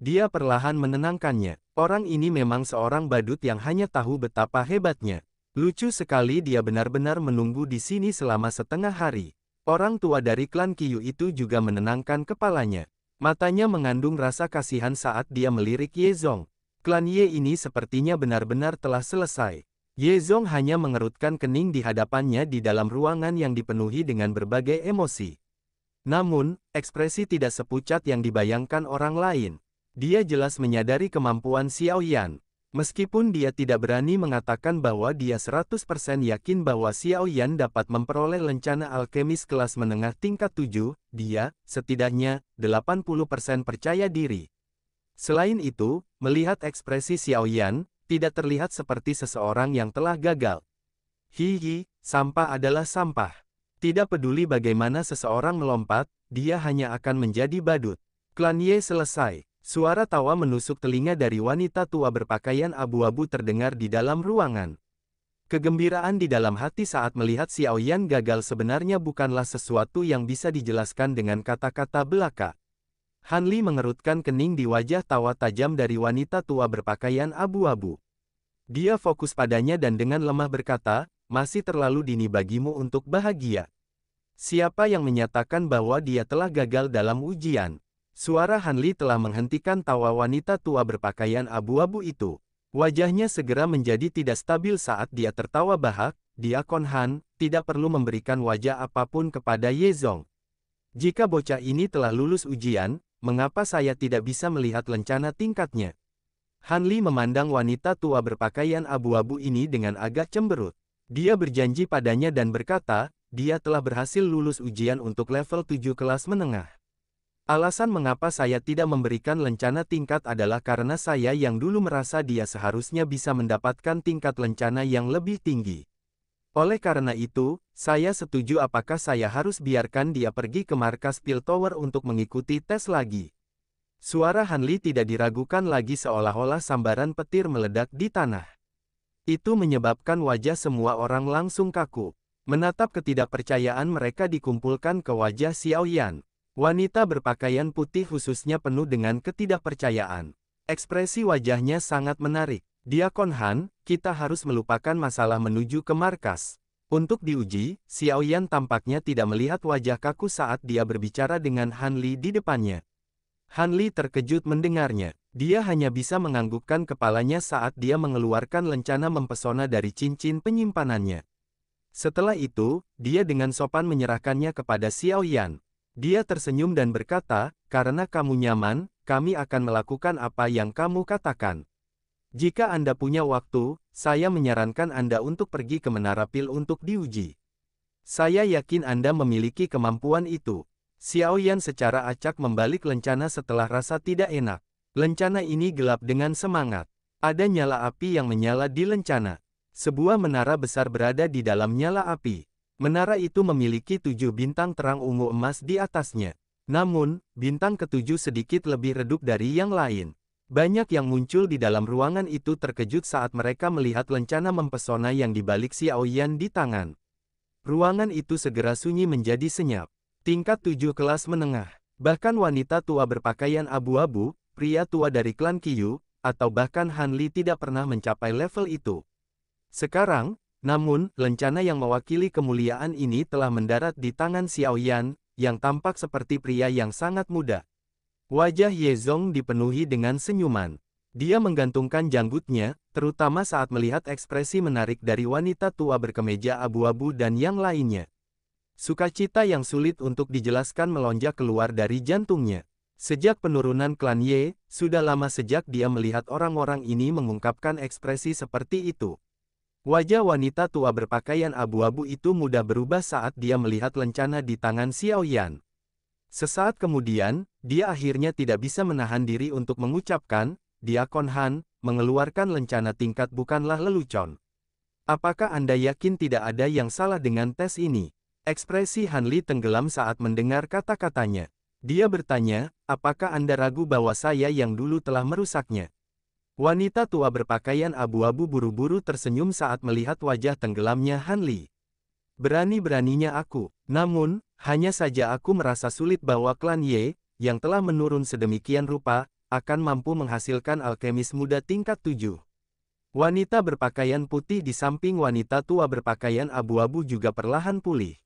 Dia perlahan menenangkannya. Orang ini memang seorang badut yang hanya tahu betapa hebatnya. Lucu sekali dia benar-benar menunggu di sini selama setengah hari. Orang tua dari klan Qiyu itu juga menenangkan kepalanya. Matanya mengandung rasa kasihan saat dia melirik Ye Zong. Klan Ye ini sepertinya benar-benar telah selesai. Ye Zong hanya mengerutkan kening di hadapannya di dalam ruangan yang dipenuhi dengan berbagai emosi. Namun, ekspresi tidak sepucat yang dibayangkan orang lain. Dia jelas menyadari kemampuan Xiao Yan. Meskipun dia tidak berani mengatakan bahwa dia 100% yakin bahwa Xiao Yan dapat memperoleh lencana alkemis kelas menengah tingkat 7, dia, setidaknya, 80% percaya diri. Selain itu, melihat ekspresi Xiao Yan, tidak terlihat seperti seseorang yang telah gagal. Hihi, sampah adalah sampah. Tidak peduli bagaimana seseorang melompat, dia hanya akan menjadi badut. Klan Ye selesai. Suara tawa menusuk telinga dari wanita tua berpakaian abu-abu terdengar di dalam ruangan. Kegembiraan di dalam hati saat melihat Xiao Yan gagal sebenarnya bukanlah sesuatu yang bisa dijelaskan dengan kata-kata belaka. Han Li mengerutkan kening di wajah tawa tajam dari wanita tua berpakaian abu-abu. Dia fokus padanya dan dengan lemah berkata, masih terlalu dini bagimu untuk bahagia. Siapa yang menyatakan bahwa dia telah gagal dalam ujian? Suara Han Li telah menghentikan tawa wanita tua berpakaian abu-abu itu. Wajahnya segera menjadi tidak stabil saat dia tertawa bahak. Diakon Han tidak perlu memberikan wajah apapun kepada Ye Zong. Jika bocah ini telah lulus ujian, mengapa saya tidak bisa melihat lencana tingkatnya? Han Li memandang wanita tua berpakaian abu-abu ini dengan agak cemberut. Dia berjanji padanya dan berkata, dia telah berhasil lulus ujian untuk level 7 kelas menengah. Alasan mengapa saya tidak memberikan lencana tingkat adalah karena saya yang dulu merasa dia seharusnya bisa mendapatkan tingkat lencana yang lebih tinggi. Oleh karena itu, saya setuju apakah saya harus biarkan dia pergi ke markas Piltover untuk mengikuti tes lagi. Suara Hanli tidak diragukan lagi seolah-olah sambaran petir meledak di tanah. Itu menyebabkan wajah semua orang langsung kaku. Menatap ketidakpercayaan mereka dikumpulkan ke wajah Xiao Yan. Wanita berpakaian putih khususnya penuh dengan ketidakpercayaan. Ekspresi wajahnya sangat menarik. Diakon Han, kita harus melupakan masalah menuju ke markas. Untuk diuji, Xiao Yan tampaknya tidak melihat wajah kaku saat dia berbicara dengan Han Li di depannya. Han Li terkejut mendengarnya. Dia hanya bisa menganggukkan kepalanya saat dia mengeluarkan lencana mempesona dari cincin penyimpanannya. Setelah itu, dia dengan sopan menyerahkannya kepada Xiao Yan. Dia tersenyum dan berkata, karena kamu nyaman, kami akan melakukan apa yang kamu katakan. Jika Anda punya waktu, saya menyarankan Anda untuk pergi ke Menara Pil untuk diuji. Saya yakin Anda memiliki kemampuan itu. Xiao Yan secara acak membalik lencana setelah rasa tidak enak. Lencana ini gelap dengan semangat. Ada nyala api yang menyala di lencana. Sebuah menara besar berada di dalam nyala api. Menara itu memiliki 7 bintang terang ungu emas di atasnya. Namun, bintang ketujuh sedikit lebih redup dari yang lain. Banyak yang muncul di dalam ruangan itu terkejut saat mereka melihat lencana mempesona yang dibalik Xiao Yan di tangan. Ruangan itu segera sunyi menjadi senyap. Tingkat 7 kelas menengah. Bahkan wanita tua berpakaian abu-abu, pria tua dari klan Qiyu, atau bahkan Han Li tidak pernah mencapai level itu. Sekarang, namun, lencana yang mewakili kemuliaan ini telah mendarat di tangan Xiao Yan, yang tampak seperti pria yang sangat muda. Wajah Ye Zong dipenuhi dengan senyuman. Dia menggantungkan janggutnya, terutama saat melihat ekspresi menarik dari wanita tua berkemeja abu-abu dan yang lainnya. Sukacita yang sulit untuk dijelaskan melonjak keluar dari jantungnya. Sejak penurunan klan Ye, sudah lama sejak dia melihat orang-orang ini mengungkapkan ekspresi seperti itu. Wajah wanita tua berpakaian abu-abu itu mudah berubah saat dia melihat lencana di tangan Xiao Yan. Sesaat kemudian, dia akhirnya tidak bisa menahan diri untuk mengucapkan, Diakon Han, mengeluarkan lencana tingkat bukanlah lelucon. Apakah Anda yakin tidak ada yang salah dengan tes ini? Ekspresi Han Li tenggelam saat mendengar kata-katanya. Dia bertanya, apakah Anda ragu bahwa saya yang dulu telah merusaknya? Wanita tua berpakaian abu-abu buru-buru tersenyum saat melihat wajah tenggelamnya Han Li. Berani-beraninya aku, namun, hanya saja aku merasa sulit bahwa klan Ye, yang telah menurun sedemikian rupa, akan mampu menghasilkan alkemis muda tingkat 7. Wanita berpakaian putih di samping wanita tua berpakaian abu-abu juga perlahan pulih.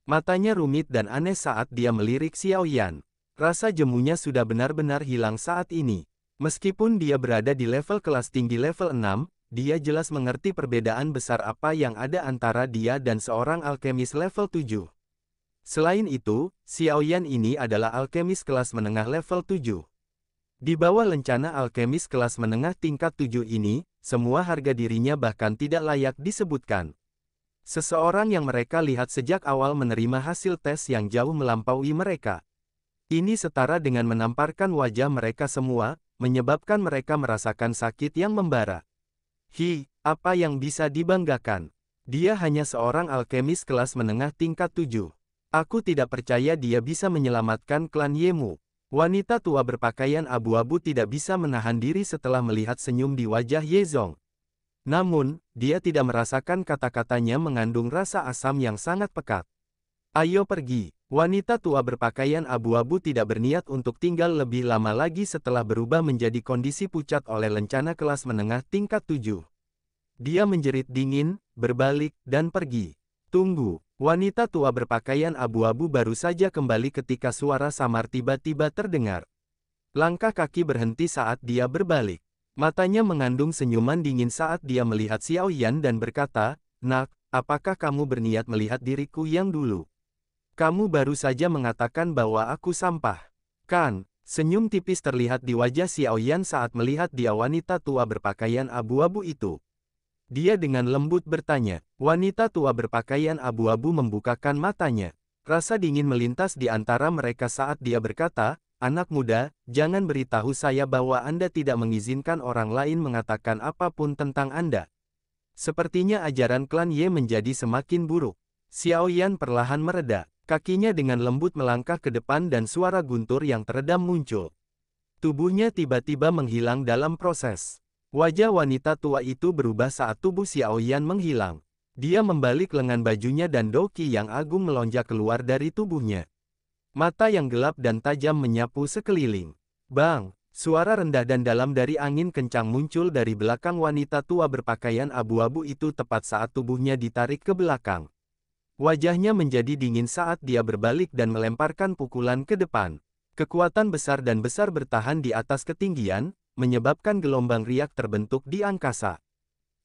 Matanya rumit dan aneh saat dia melirik Xiao Yan. Rasa jemunya sudah benar-benar hilang saat ini. Meskipun dia berada di level kelas tinggi level 6, dia jelas mengerti perbedaan besar apa yang ada antara dia dan seorang alkemis level 7. Selain itu, Xiao Yan ini adalah alkemis kelas menengah level 7. Di bawah lencana alkemis kelas menengah tingkat 7 ini, semua harga dirinya bahkan tidak layak disebutkan. Seseorang yang mereka lihat sejak awal menerima hasil tes yang jauh melampaui mereka. Ini setara dengan menamparkan wajah mereka semua, menyebabkan mereka merasakan sakit yang membara. Apa yang bisa dibanggakan? Dia hanya seorang alkemis kelas menengah tingkat 7. Aku tidak percaya dia bisa menyelamatkan klan Yemu. Wanita tua berpakaian abu-abu tidak bisa menahan diri setelah melihat senyum di wajah Ye Zong. Namun, dia tidak merasakan kata-katanya mengandung rasa asam yang sangat pekat. Ayo pergi. Wanita tua berpakaian abu-abu tidak berniat untuk tinggal lebih lama lagi setelah berubah menjadi kondisi pucat oleh lencana kelas menengah tingkat 7. Dia menjerit dingin, berbalik, dan pergi. Tunggu, wanita tua berpakaian abu-abu baru saja kembali ketika suara samar tiba-tiba terdengar. Langkah kaki berhenti saat dia berbalik. Matanya mengandung senyuman dingin saat dia melihat Xiao Yan dan berkata, "Nak, apakah kamu berniat melihat diriku yang dulu? Kamu baru saja mengatakan bahwa aku sampah, kan?" Senyum tipis terlihat di wajah Xiao Yan saat melihat dia wanita tua berpakaian abu-abu itu. Dia dengan lembut bertanya. Wanita tua berpakaian abu-abu membukakan matanya. Rasa dingin melintas di antara mereka saat dia berkata, "Anak muda, jangan beritahu saya bahwa Anda tidak mengizinkan orang lain mengatakan apapun tentang Anda." Sepertinya ajaran klan Ye menjadi semakin buruk. Xiao Yan perlahan mereda. Kakinya dengan lembut melangkah ke depan dan suara guntur yang teredam muncul. Tubuhnya tiba-tiba menghilang dalam proses. Wajah wanita tua itu berubah saat tubuh Xiao Yan menghilang. Dia membalik lengan bajunya dan doki yang agung melonjak keluar dari tubuhnya. Mata yang gelap dan tajam menyapu sekeliling. Bang! Suara rendah dan dalam dari angin kencang muncul dari belakang wanita tua berpakaian abu-abu itu tepat saat tubuhnya ditarik ke belakang. Wajahnya menjadi dingin saat dia berbalik dan melemparkan pukulan ke depan. Kekuatan besar dan besar bertahan di atas ketinggian, menyebabkan gelombang riak terbentuk di angkasa.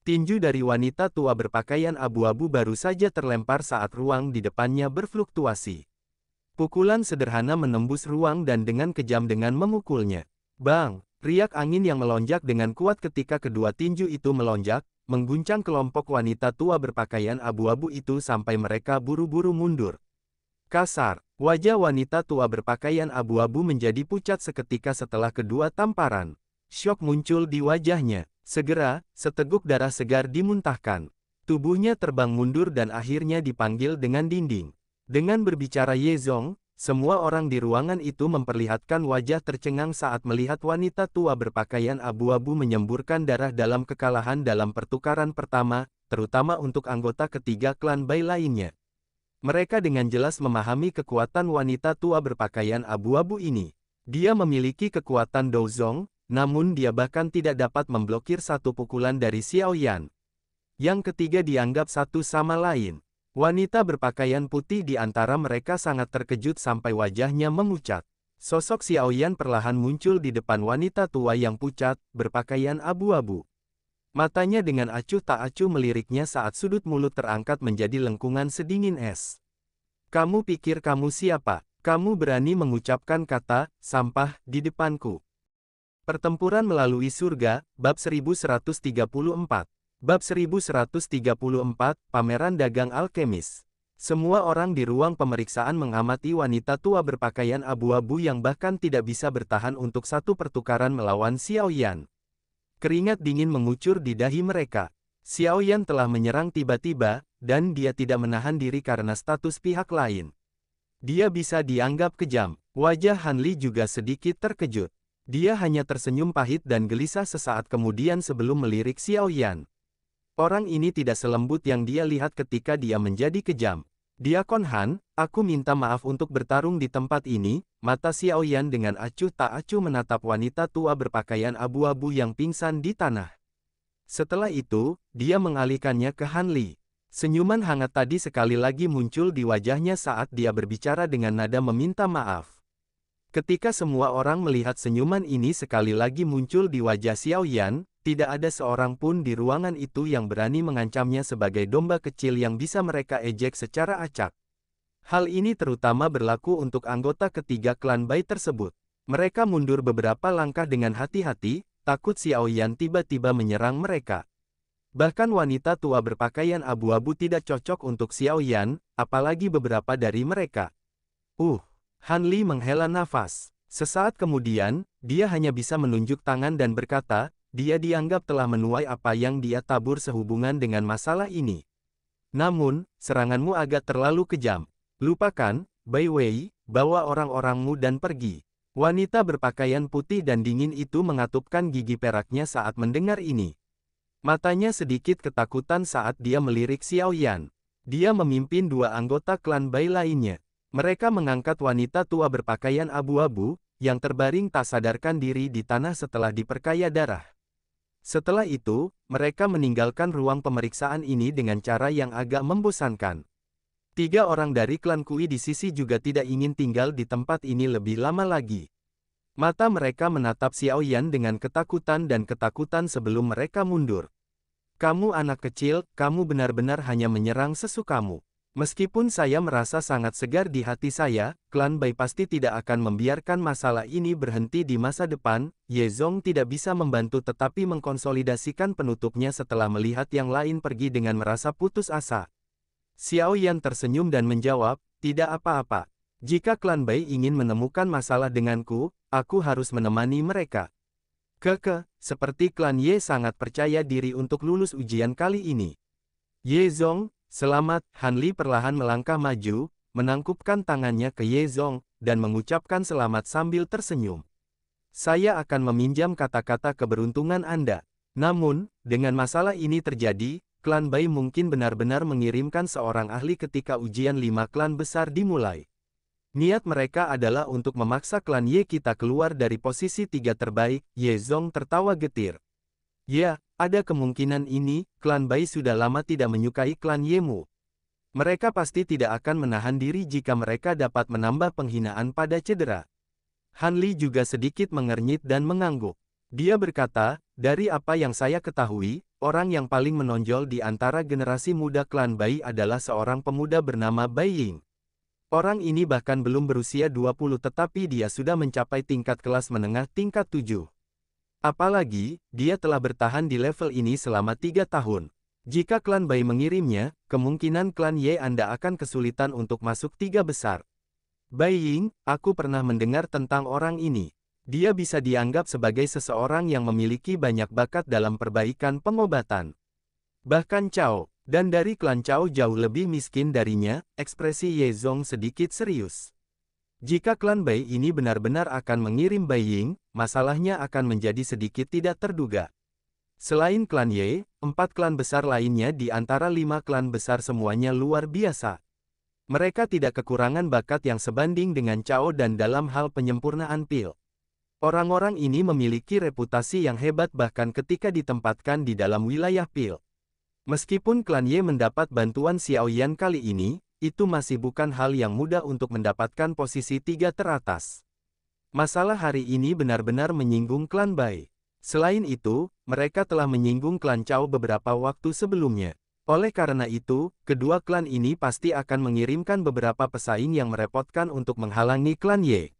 Tinju dari wanita tua berpakaian abu-abu baru saja terlempar saat ruang di depannya berfluktuasi. Pukulan sederhana menembus ruang dan dengan kejam dengan memukulnya. Bang! Riak angin yang melonjak dengan kuat ketika kedua tinju itu melonjak, mengguncang kelompok wanita tua berpakaian abu-abu itu sampai mereka buru-buru mundur. Kasar, wajah wanita tua berpakaian abu-abu menjadi pucat seketika setelah kedua tamparan. Syok muncul di wajahnya. Segera, seteguk darah segar dimuntahkan. Tubuhnya terbang mundur dan akhirnya dipanggil dengan dinding. Dengan berbicara Ye Zong, semua orang di ruangan itu memperlihatkan wajah tercengang saat melihat wanita tua berpakaian abu-abu menyemburkan darah dalam kekalahan dalam pertukaran pertama, terutama untuk anggota ketiga klan Bai lainnya. Mereka dengan jelas memahami kekuatan wanita tua berpakaian abu-abu ini. Dia memiliki kekuatan Douzong, namun dia bahkan tidak dapat memblokir satu pukulan dari Xiao Yan. Yang ketiga dianggap satu sama lain. Wanita berpakaian putih di antara mereka sangat terkejut sampai wajahnya memucat. Sosok Xiao Yan perlahan muncul di depan wanita tua yang pucat, berpakaian abu-abu. Matanya dengan acuh tak acuh meliriknya saat sudut mulut terangkat menjadi lengkungan sedingin es. "Kamu pikir kamu siapa? Kamu berani mengucapkan kata, sampah, di depanku?" Pertempuran melalui surga, bab 1134. Bab 1134, Pameran Dagang Alkemis. Semua orang di ruang pemeriksaan mengamati wanita tua berpakaian abu-abu yang bahkan tidak bisa bertahan untuk satu pertukaran melawan Xiao Yan. Keringat dingin mengucur di dahi mereka. Xiao Yan telah menyerang tiba-tiba, dan dia tidak menahan diri karena status pihak lain. Dia bisa dianggap kejam. Wajah Han Li juga sedikit terkejut. Dia hanya tersenyum pahit dan gelisah sesaat kemudian sebelum melirik Xiao Yan. Orang ini tidak selembut yang dia lihat ketika dia menjadi kejam. "Diakon Han, aku minta maaf untuk bertarung di tempat ini." Mata Xiao Yan dengan acuh tak acuh menatap wanita tua berpakaian abu-abu yang pingsan di tanah. Setelah itu, dia mengalihkannya ke Han Li. Senyuman hangat tadi sekali lagi muncul di wajahnya saat dia berbicara dengan nada meminta maaf. Ketika semua orang melihat senyuman ini sekali lagi muncul di wajah Xiao Yan, tidak ada seorang pun di ruangan itu yang berani mengancamnya sebagai domba kecil yang bisa mereka ejek secara acak. Hal ini terutama berlaku untuk anggota ketiga klan Bai tersebut. Mereka mundur beberapa langkah dengan hati-hati, takut Xiao Yan tiba-tiba menyerang mereka. Bahkan wanita tua berpakaian abu-abu tidak cocok untuk Xiao Yan, apalagi beberapa dari mereka. Han Li menghela nafas. Sesaat kemudian, dia hanya bisa menunjuk tangan dan berkata, dia dianggap telah menuai apa yang dia tabur sehubungan dengan masalah ini. Namun, seranganmu agak terlalu kejam. Lupakan, Bai Wei, bawa orang-orangmu dan pergi. Wanita berpakaian putih dan dingin itu mengatupkan gigi peraknya saat mendengar ini. Matanya sedikit ketakutan saat dia melirik Xiao Yan. Dia memimpin dua anggota klan Bai lainnya. Mereka mengangkat wanita tua berpakaian abu-abu, yang terbaring tak sadarkan diri di tanah setelah diperkaya darah. Setelah itu, mereka meninggalkan ruang pemeriksaan ini dengan cara yang agak membosankan. 3 orang dari klan Kui di sisi juga tidak ingin tinggal di tempat ini lebih lama lagi. Mata mereka menatap Xiao Yan dengan ketakutan dan ketakutan sebelum mereka mundur. "Kamu anak kecil, kamu benar-benar hanya menyerang sesukamu. Meskipun saya merasa sangat segar di hati saya, klan Bai pasti tidak akan membiarkan masalah ini berhenti di masa depan." Ye Zong tidak bisa membantu tetapi mengkonsolidasikan penutupnya setelah melihat yang lain pergi dengan merasa putus asa. Xiao Yan tersenyum dan menjawab, Tidak apa-apa. Jika klan Bai ingin menemukan masalah denganku, aku harus menemani mereka. Seperti klan Ye sangat percaya diri untuk lulus ujian kali ini. Ye Zong, selamat. Han Li perlahan melangkah maju, menangkupkan tangannya ke Ye Zong, dan mengucapkan selamat sambil tersenyum. Saya akan meminjam kata-kata keberuntungan Anda. Namun, dengan masalah ini terjadi, klan Bai mungkin benar-benar mengirimkan seorang ahli ketika ujian 5 klan besar dimulai. Niat mereka adalah untuk memaksa klan Ye kita keluar dari posisi 3 terbaik. Ye Zong tertawa getir. Ya, ada kemungkinan ini. Klan Bai sudah lama tidak menyukai klan Yemu. Mereka pasti tidak akan menahan diri jika mereka dapat menambah penghinaan pada cedera. Han Li juga sedikit mengernyit dan mengangguk. Dia berkata, dari apa yang saya ketahui, orang yang paling menonjol di antara generasi muda klan Bai adalah seorang pemuda bernama Bai Ying. Orang ini bahkan belum berusia 20 tetapi dia sudah mencapai tingkat kelas menengah tingkat 7. Apalagi, dia telah bertahan di level ini selama 3 tahun. Jika klan Bai mengirimnya, kemungkinan klan Ye Anda akan kesulitan untuk masuk 3 besar. Bai Ying, aku pernah mendengar tentang orang ini. Dia bisa dianggap sebagai seseorang yang memiliki banyak bakat dalam perbaikan pengobatan. Bahkan Cao, dan dari klan Cao jauh lebih miskin darinya, ekspresi Ye Zong sedikit serius. Jika klan Bai ini benar-benar akan mengirim Bai Ying, masalahnya akan menjadi sedikit tidak terduga. Selain klan Ye, 4 klan besar lainnya di antara 5 klan besar semuanya luar biasa. Mereka tidak kekurangan bakat yang sebanding dengan Cao dan dalam hal penyempurnaan pil. Orang-orang ini memiliki reputasi yang hebat bahkan ketika ditempatkan di dalam wilayah pil. Meskipun klan Ye mendapat bantuan Xiao Yan kali ini, itu masih bukan hal yang mudah untuk mendapatkan posisi 3 teratas. Masalah hari ini benar-benar menyinggung klan Bai. Selain itu, mereka telah menyinggung klan Cao beberapa waktu sebelumnya. Oleh karena itu, kedua klan ini pasti akan mengirimkan beberapa pesaing yang merepotkan untuk menghalangi klan Ye.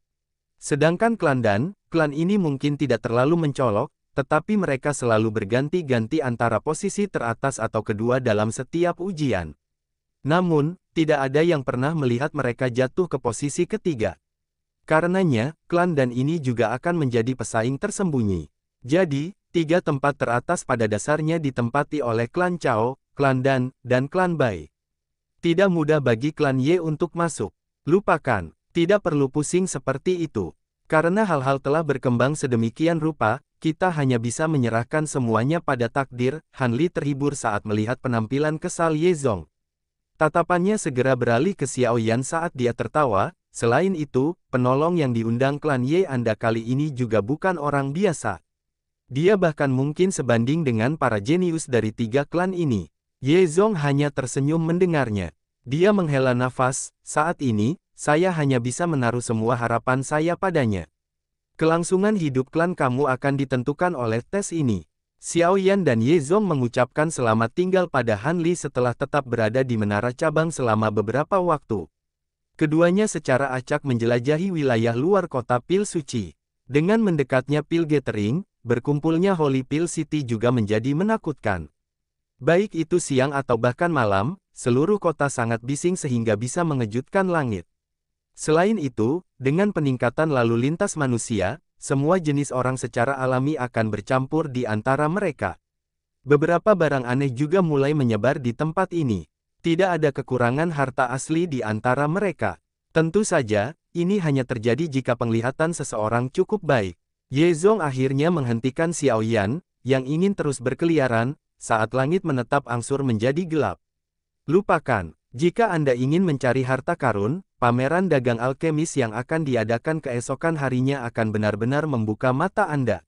Sedangkan klan Dan, klan ini mungkin tidak terlalu mencolok, tetapi mereka selalu berganti-ganti antara posisi teratas atau kedua dalam setiap ujian. Namun, tidak ada yang pernah melihat mereka jatuh ke posisi ketiga. Karenanya, klan Dan ini juga akan menjadi pesaing tersembunyi. Jadi, 3 tempat teratas pada dasarnya ditempati oleh klan Cao, klan Dan, dan klan Bai. Tidak mudah bagi klan Ye untuk masuk. Lupakan, tidak perlu pusing seperti itu. Karena hal-hal telah berkembang sedemikian rupa, kita hanya bisa menyerahkan semuanya pada takdir. Han Li terhibur saat melihat penampilan kesal Ye Zong. Tatapannya segera beralih ke Xiao Yan saat dia tertawa. Selain itu, penolong yang diundang klan Ye Anda kali ini juga bukan orang biasa. Dia bahkan mungkin sebanding dengan para jenius dari 3 klan ini. Ye Zong hanya tersenyum mendengarnya. Dia menghela nafas, saat ini, saya hanya bisa menaruh semua harapan saya padanya. Kelangsungan hidup klan kamu akan ditentukan oleh tes ini. Xiao Yan dan Ye Zong mengucapkan selamat tinggal pada Han Li setelah tetap berada di menara cabang selama beberapa waktu. Keduanya secara acak menjelajahi wilayah luar kota Pil Suci. Dengan mendekatnya Pil Gathering, berkumpulnya Holy Pil City juga menjadi menakutkan. Baik itu siang atau bahkan malam, seluruh kota sangat bising sehingga bisa mengejutkan langit. Selain itu, dengan peningkatan lalu lintas manusia, semua jenis orang secara alami akan bercampur di antara mereka. Beberapa barang aneh juga mulai menyebar di tempat ini. Tidak ada kekurangan harta asli di antara mereka. Tentu saja, ini hanya terjadi jika penglihatan seseorang cukup baik. Ye Zong akhirnya menghentikan Xiao Yan, yang ingin terus berkeliaran, saat langit menetap angsur menjadi gelap. Lupakan, jika Anda ingin mencari harta karun, pameran dagang alkemis yang akan diadakan keesokan harinya akan benar-benar membuka mata Anda.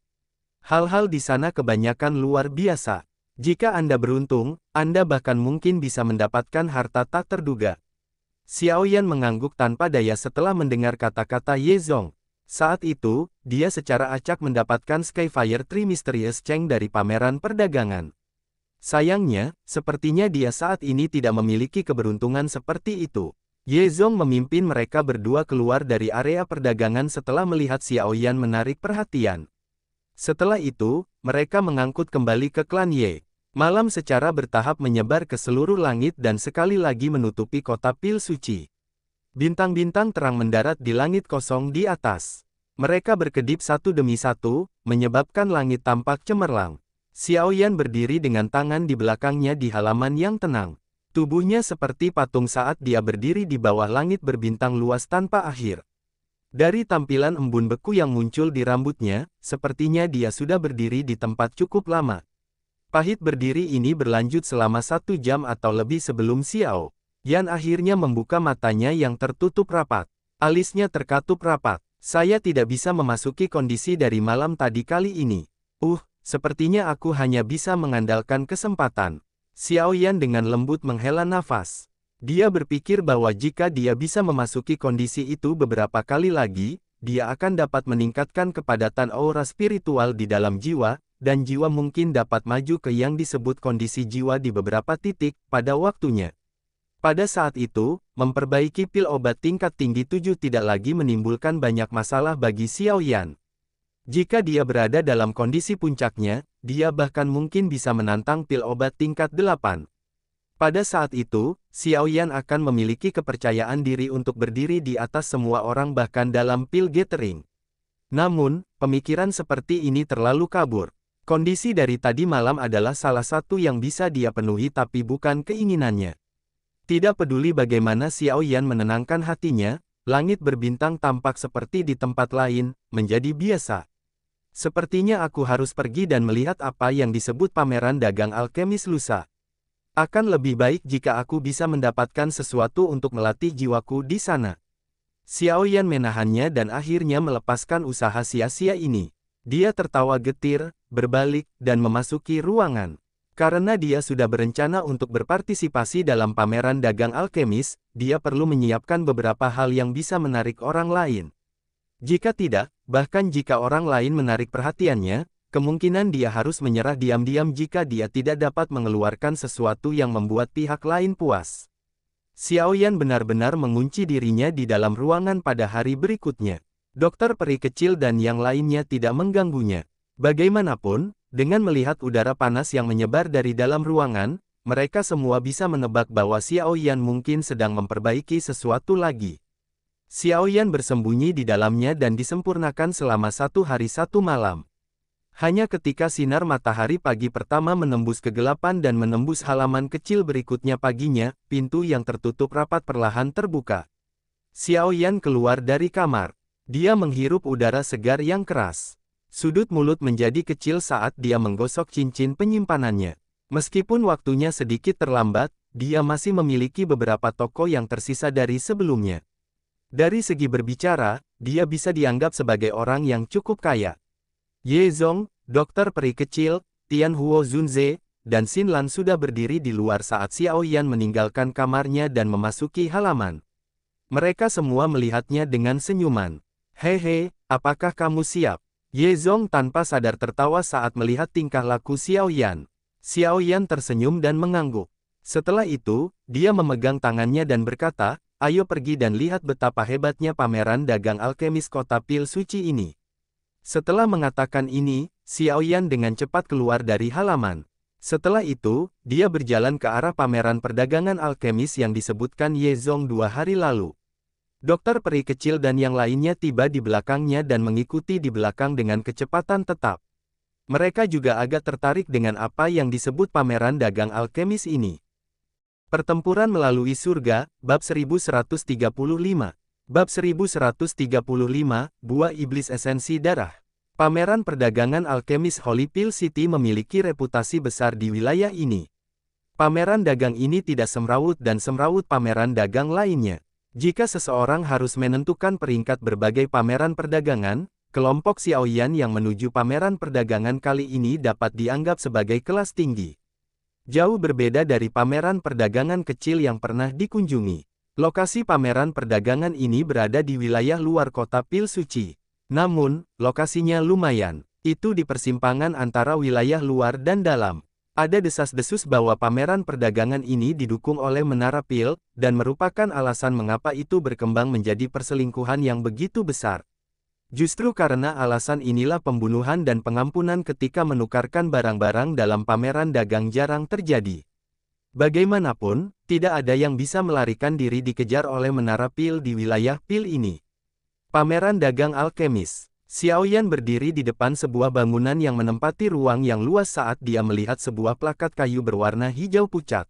Hal-hal di sana kebanyakan luar biasa. Jika Anda beruntung, Anda bahkan mungkin bisa mendapatkan harta tak terduga. Xiao Yan mengangguk tanpa daya setelah mendengar kata-kata Ye Zong. Saat itu, dia secara acak mendapatkan Skyfire Tree Mysterious Cheng dari pameran perdagangan. Sayangnya, sepertinya dia saat ini tidak memiliki keberuntungan seperti itu. Ye Zong memimpin mereka berdua keluar dari area perdagangan setelah melihat Xiao Yan menarik perhatian. Setelah itu, mereka mengangkut kembali ke klan Ye. Malam secara bertahap menyebar ke seluruh langit dan sekali lagi menutupi kota Pil Suci. Bintang-bintang terang mendarat di langit kosong di atas. Mereka berkedip satu demi satu, menyebabkan langit tampak cemerlang. Xiao Yan berdiri dengan tangan di belakangnya di halaman yang tenang. Tubuhnya seperti patung saat dia berdiri di bawah langit berbintang luas tanpa akhir. Dari tampilan embun beku yang muncul di rambutnya, sepertinya dia sudah berdiri di tempat cukup lama. Pahit berdiri ini berlanjut selama 1 jam atau lebih sebelum Xiao Yan akhirnya membuka matanya yang tertutup rapat. Alisnya terkatup rapat. Saya tidak bisa memasuki kondisi dari malam tadi kali ini. Sepertinya aku hanya bisa mengandalkan kesempatan. Xiao Yan dengan lembut menghela nafas. Dia berpikir bahwa jika dia bisa memasuki kondisi itu beberapa kali lagi, dia akan dapat meningkatkan kepadatan aura spiritual di dalam jiwa, dan jiwa mungkin dapat maju ke yang disebut kondisi jiwa di beberapa titik pada waktunya. Pada saat itu, memperbaiki pil obat tingkat tinggi 7 tidak lagi menimbulkan banyak masalah bagi Xiao Yan. Jika dia berada dalam kondisi puncaknya, dia bahkan mungkin bisa menantang pil obat tingkat 8. Pada saat itu, Xiao Yan akan memiliki kepercayaan diri untuk berdiri di atas semua orang bahkan dalam pil gathering. Namun, pemikiran seperti ini terlalu kabur. Kondisi dari tadi malam adalah salah satu yang bisa dia penuhi tapi bukan keinginannya. Tidak peduli bagaimana Xiao Yan menenangkan hatinya, langit berbintang tampak seperti di tempat lain, menjadi biasa. Sepertinya aku harus pergi dan melihat apa yang disebut pameran dagang alkemis lusa. Akan lebih baik jika aku bisa mendapatkan sesuatu untuk melatih jiwaku di sana. Xiao Yan menahannya dan akhirnya melepaskan usaha sia-sia ini. Dia tertawa getir, berbalik, dan memasuki ruangan. Karena dia sudah berencana untuk berpartisipasi dalam pameran dagang alkemis, dia perlu menyiapkan beberapa hal yang bisa menarik orang lain. Jika tidak, bahkan jika orang lain menarik perhatiannya, kemungkinan dia harus menyerah diam-diam jika dia tidak dapat mengeluarkan sesuatu yang membuat pihak lain puas. Xiao Yan benar-benar mengunci dirinya di dalam ruangan pada hari berikutnya. Dokter peri kecil dan yang lainnya tidak mengganggunya. Bagaimanapun, dengan melihat udara panas yang menyebar dari dalam ruangan, mereka semua bisa menebak bahwa Xiao Yan mungkin sedang memperbaiki sesuatu lagi. Xiao Yan bersembunyi di dalamnya dan disempurnakan selama 1 hari 1 malam. Hanya ketika sinar matahari pagi pertama menembus kegelapan dan menembus halaman kecil berikutnya paginya, pintu yang tertutup rapat perlahan terbuka. Xiao Yan keluar dari kamar. Dia menghirup udara segar yang keras. Sudut mulut menjadi kecil saat dia menggosok cincin penyimpanannya. Meskipun waktunya sedikit terlambat, dia masih memiliki beberapa toko yang tersisa dari sebelumnya. Dari segi berbicara, dia bisa dianggap sebagai orang yang cukup kaya. Ye Zong, dokter peri kecil, Tian Huo Zunze, dan Xin Lan sudah berdiri di luar saat Xiao Yan meninggalkan kamarnya dan memasuki halaman. Mereka semua melihatnya dengan senyuman. Hehe, apakah kamu siap? Ye Zong tanpa sadar tertawa saat melihat tingkah laku Xiao Yan. Xiao Yan tersenyum dan mengangguk. Setelah itu, dia memegang tangannya dan berkata, ayo pergi dan lihat betapa hebatnya pameran dagang alkemis kota pil suci ini. Setelah mengatakan ini, Xiao Yan dengan cepat keluar dari halaman. Setelah itu, dia berjalan ke arah pameran perdagangan alkemis yang disebutkan Ye Zong 2 hari lalu. Dokter peri kecil dan yang lainnya tiba di belakangnya dan mengikuti di belakang dengan kecepatan tetap. Mereka juga agak tertarik dengan apa yang disebut pameran dagang alkemis ini. Pertempuran melalui surga, bab 1135. Bab 1135, Buah Iblis Esensi Darah. Pameran perdagangan alkemis Holy Pill City memiliki reputasi besar di wilayah ini. Pameran dagang ini tidak semrawut dan semrawut pameran dagang lainnya. Jika seseorang harus menentukan peringkat berbagai pameran perdagangan, kelompok Xiao Yan yang menuju pameran perdagangan kali ini dapat dianggap sebagai kelas tinggi. Jauh berbeda dari pameran perdagangan kecil yang pernah dikunjungi. Lokasi pameran perdagangan ini berada di wilayah luar kota Pil Suci. Namun, lokasinya lumayan. Itu di persimpangan antara wilayah luar dan dalam. Ada desas-desus bahwa pameran perdagangan ini didukung oleh Menara Pil, dan merupakan alasan mengapa itu berkembang menjadi perselingkuhan yang begitu besar. Justru karena alasan inilah pembunuhan dan pengampunan ketika menukarkan barang-barang dalam pameran dagang jarang terjadi. Bagaimanapun, tidak ada yang bisa melarikan diri dikejar oleh menara pil di wilayah pil ini. Pameran dagang alkemis. Xiaoyan berdiri di depan sebuah bangunan yang menempati ruang yang luas saat dia melihat sebuah plakat kayu berwarna hijau pucat.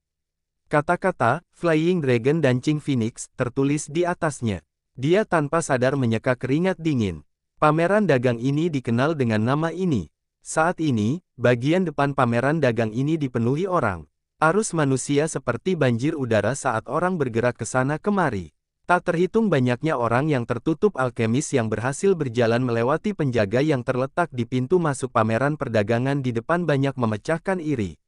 Kata-kata, Flying Dragon dan Qing Phoenix, tertulis di atasnya. Dia tanpa sadar menyeka keringat dingin. Pameran dagang ini dikenal dengan nama ini. Saat ini, bagian depan pameran dagang ini dipenuhi orang. Arus manusia seperti banjir udara saat orang bergerak ke sana kemari. Tak terhitung banyaknya orang yang tertutup alkemis yang berhasil berjalan melewati penjaga yang terletak di pintu masuk pameran perdagangan di depan banyak memecahkan iri.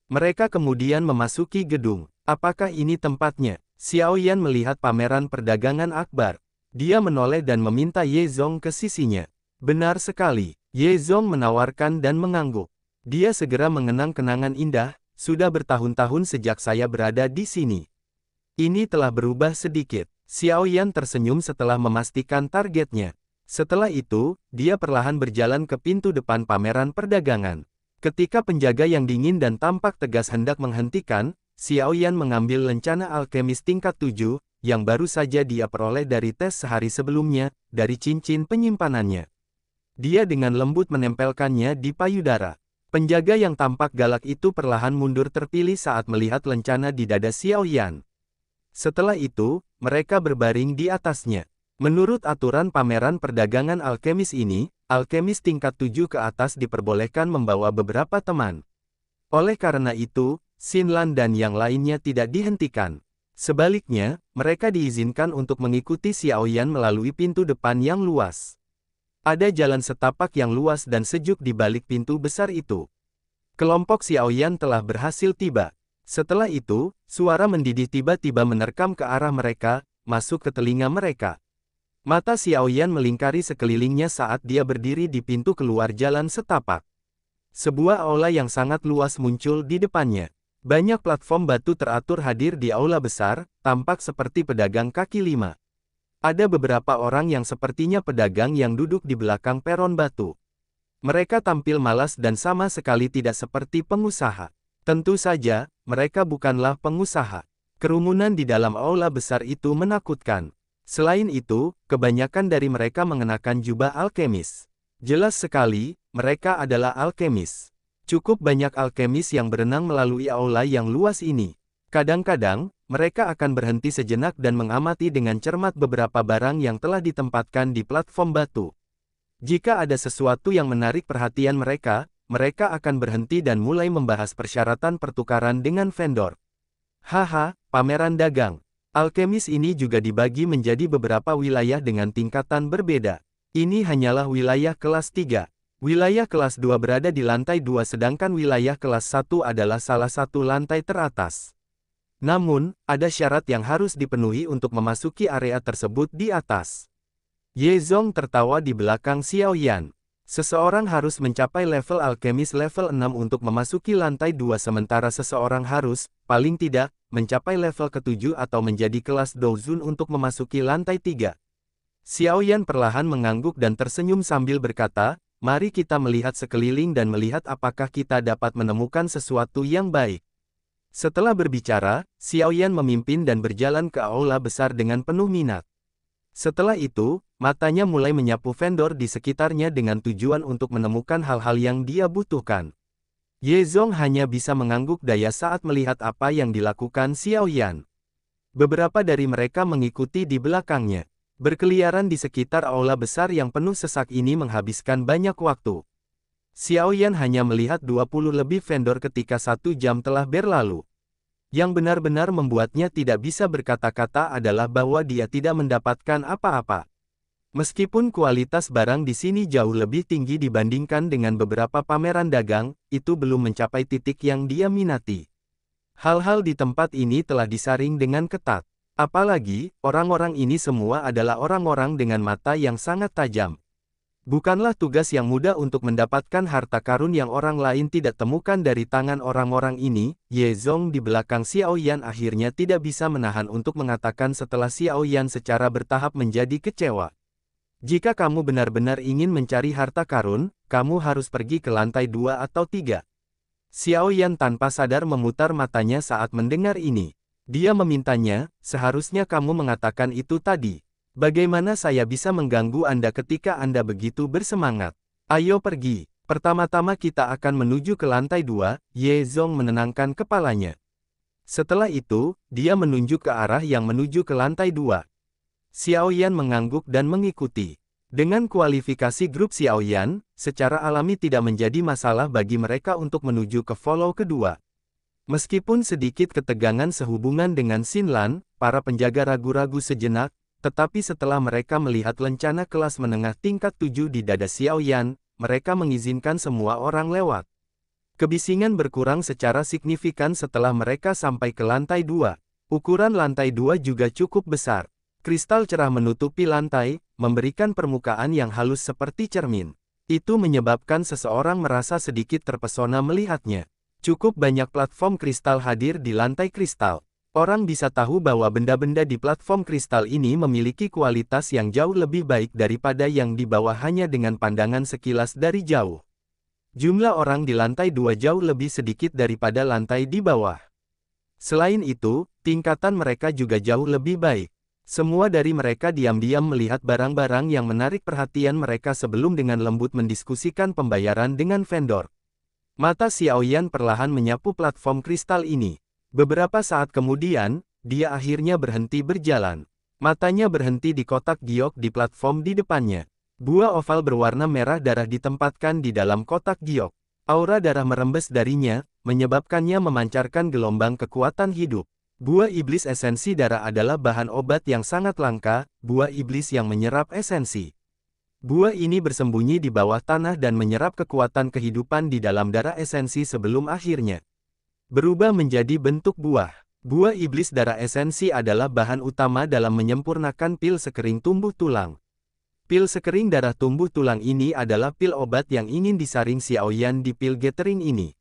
Mereka kemudian memasuki gedung. Apakah ini tempatnya? Xiaoyan melihat pameran perdagangan akbar. Dia menoleh dan meminta Ye Zong ke sisinya. Benar sekali, Ye Zong menawarkan dan mengangguk. Dia segera mengenang kenangan indah. Sudah bertahun-tahun sejak saya berada di sini. Ini telah berubah sedikit. Xiaoyan tersenyum setelah memastikan targetnya. Setelah itu, dia perlahan berjalan ke pintu depan pameran perdagangan. Ketika penjaga yang dingin dan tampak tegas hendak menghentikan, Xiaoyan mengambil lencana alkemis tingkat 7, yang baru saja dia peroleh dari tes sehari sebelumnya, dari cincin penyimpanannya. Dia dengan lembut menempelkannya di payudara. Penjaga yang tampak galak itu perlahan mundur terpilih saat melihat lencana di dada Xiaoyan. Setelah itu, mereka berbaring di atasnya. Menurut aturan pameran perdagangan alkemis ini, alkemis tingkat 7 ke atas diperbolehkan membawa beberapa teman. Oleh karena itu, Xinlan dan yang lainnya tidak dihentikan. Sebaliknya, mereka diizinkan untuk mengikuti Xiaoyan melalui pintu depan yang luas. Ada jalan setapak yang luas dan sejuk di balik pintu besar itu. Kelompok Xiaoyan telah berhasil tiba. Setelah itu, suara mendidih tiba-tiba menerkam ke arah mereka, masuk ke telinga mereka. Mata Xiaoyan melingkari sekelilingnya saat dia berdiri di pintu keluar jalan setapak. Sebuah aula yang sangat luas muncul di depannya. Banyak platform batu teratur hadir di aula besar, tampak seperti pedagang kaki lima. Ada beberapa orang yang sepertinya pedagang yang duduk di belakang peron batu. Mereka tampil malas dan sama sekali tidak seperti pengusaha. Tentu saja, mereka bukanlah pengusaha. Kerumunan di dalam aula besar itu menakutkan. Selain itu, kebanyakan dari mereka mengenakan jubah alkemis. Jelas sekali, mereka adalah alkemis. Cukup banyak alkemis yang berenang melalui aula yang luas ini. Kadang-kadang, mereka akan berhenti sejenak dan mengamati dengan cermat beberapa barang yang telah ditempatkan di platform batu. Jika ada sesuatu yang menarik perhatian mereka, mereka akan berhenti dan mulai membahas persyaratan pertukaran dengan vendor. Haha, pameran dagang. Alkemis ini juga dibagi menjadi beberapa wilayah dengan tingkatan berbeda. Ini hanyalah wilayah kelas 3. Wilayah kelas 2 berada di lantai 2 sedangkan wilayah kelas 1 adalah salah satu lantai teratas. Namun, ada syarat yang harus dipenuhi untuk memasuki area tersebut di atas. Ye Zong tertawa di belakang Xiaoyan. Seseorang harus mencapai level alkemis level 6 untuk memasuki lantai 2 sementara seseorang harus, paling tidak, mencapai level ke-7 atau menjadi kelas Douzun untuk memasuki lantai 3. Xiaoyan perlahan mengangguk dan tersenyum sambil berkata, mari kita melihat sekeliling dan melihat apakah kita dapat menemukan sesuatu yang baik. Setelah berbicara, Xiaoyan memimpin dan berjalan ke aula besar dengan penuh minat. Setelah itu, matanya mulai menyapu vendor di sekitarnya dengan tujuan untuk menemukan hal-hal yang dia butuhkan. Ye Zong hanya bisa mengangguk daya saat melihat apa yang dilakukan Xiaoyan. Beberapa dari mereka mengikuti di belakangnya. Berkeliaran di sekitar aula besar yang penuh sesak ini menghabiskan banyak waktu. Xiaoyan hanya melihat 20 lebih vendor ketika 1 jam telah berlalu. Yang benar-benar membuatnya tidak bisa berkata-kata adalah bahwa dia tidak mendapatkan apa-apa. Meskipun kualitas barang di sini jauh lebih tinggi dibandingkan dengan beberapa pameran dagang, itu belum mencapai titik yang dia minati. Hal-hal di tempat ini telah disaring dengan ketat. Apalagi, orang-orang ini semua adalah orang-orang dengan mata yang sangat tajam. Bukanlah tugas yang mudah untuk mendapatkan harta karun yang orang lain tidak temukan dari tangan orang-orang ini. Ye Zong di belakang Xiaoyan akhirnya tidak bisa menahan untuk mengatakan setelah Xiaoyan secara bertahap menjadi kecewa. Jika kamu benar-benar ingin mencari harta karun, kamu harus pergi ke lantai 2 atau 3. Xiao Yan tanpa sadar memutar matanya saat mendengar ini. Dia memintanya, seharusnya kamu mengatakan itu tadi. Bagaimana saya bisa mengganggu Anda ketika Anda begitu bersemangat? Ayo pergi. Pertama-tama kita akan menuju ke lantai 2, Ye Zong menenangkan kepalanya. Setelah itu, dia menunjuk ke arah yang menuju ke lantai 2. Xiao Yan mengangguk dan mengikuti. Dengan kualifikasi grup Xiao Yan, secara alami tidak menjadi masalah bagi mereka untuk menuju ke follow kedua. Meskipun sedikit ketegangan sehubungan dengan Xin Lan, para penjaga ragu-ragu sejenak, tetapi setelah mereka melihat lencana kelas menengah tingkat 7 di dada Xiao Yan, mereka mengizinkan semua orang lewat. Kebisingan berkurang secara signifikan setelah mereka sampai ke lantai 2. Ukuran lantai 2 juga cukup besar. Kristal cerah menutupi lantai, memberikan permukaan yang halus seperti cermin. Itu menyebabkan seseorang merasa sedikit terpesona melihatnya. Cukup banyak platform kristal hadir di lantai kristal. Orang bisa tahu bahwa benda-benda di platform kristal ini memiliki kualitas yang jauh lebih baik daripada yang di bawah hanya dengan pandangan sekilas dari jauh. Jumlah orang di lantai 2 jauh lebih sedikit daripada lantai di bawah. Selain itu, tingkatan mereka juga jauh lebih baik. Semua dari mereka diam-diam melihat barang-barang yang menarik perhatian mereka sebelum dengan lembut mendiskusikan pembayaran dengan vendor. Mata Xiao Yan perlahan menyapu platform kristal ini. Beberapa saat kemudian, dia akhirnya berhenti berjalan. Matanya berhenti di kotak giok di platform di depannya. Buah oval berwarna merah darah ditempatkan di dalam kotak giok. Aura darah merembes darinya, menyebabkannya memancarkan gelombang kekuatan hidup. Buah iblis esensi darah adalah bahan obat yang sangat langka, buah iblis yang menyerap esensi. Buah ini bersembunyi di bawah tanah dan menyerap kekuatan kehidupan di dalam darah esensi sebelum akhirnya berubah menjadi bentuk buah. Buah iblis darah esensi adalah bahan utama dalam menyempurnakan pil sekering tumbuh tulang. Pil sekering darah tumbuh tulang ini adalah pil obat yang ingin disaring Xiao Yan di pil gathering ini.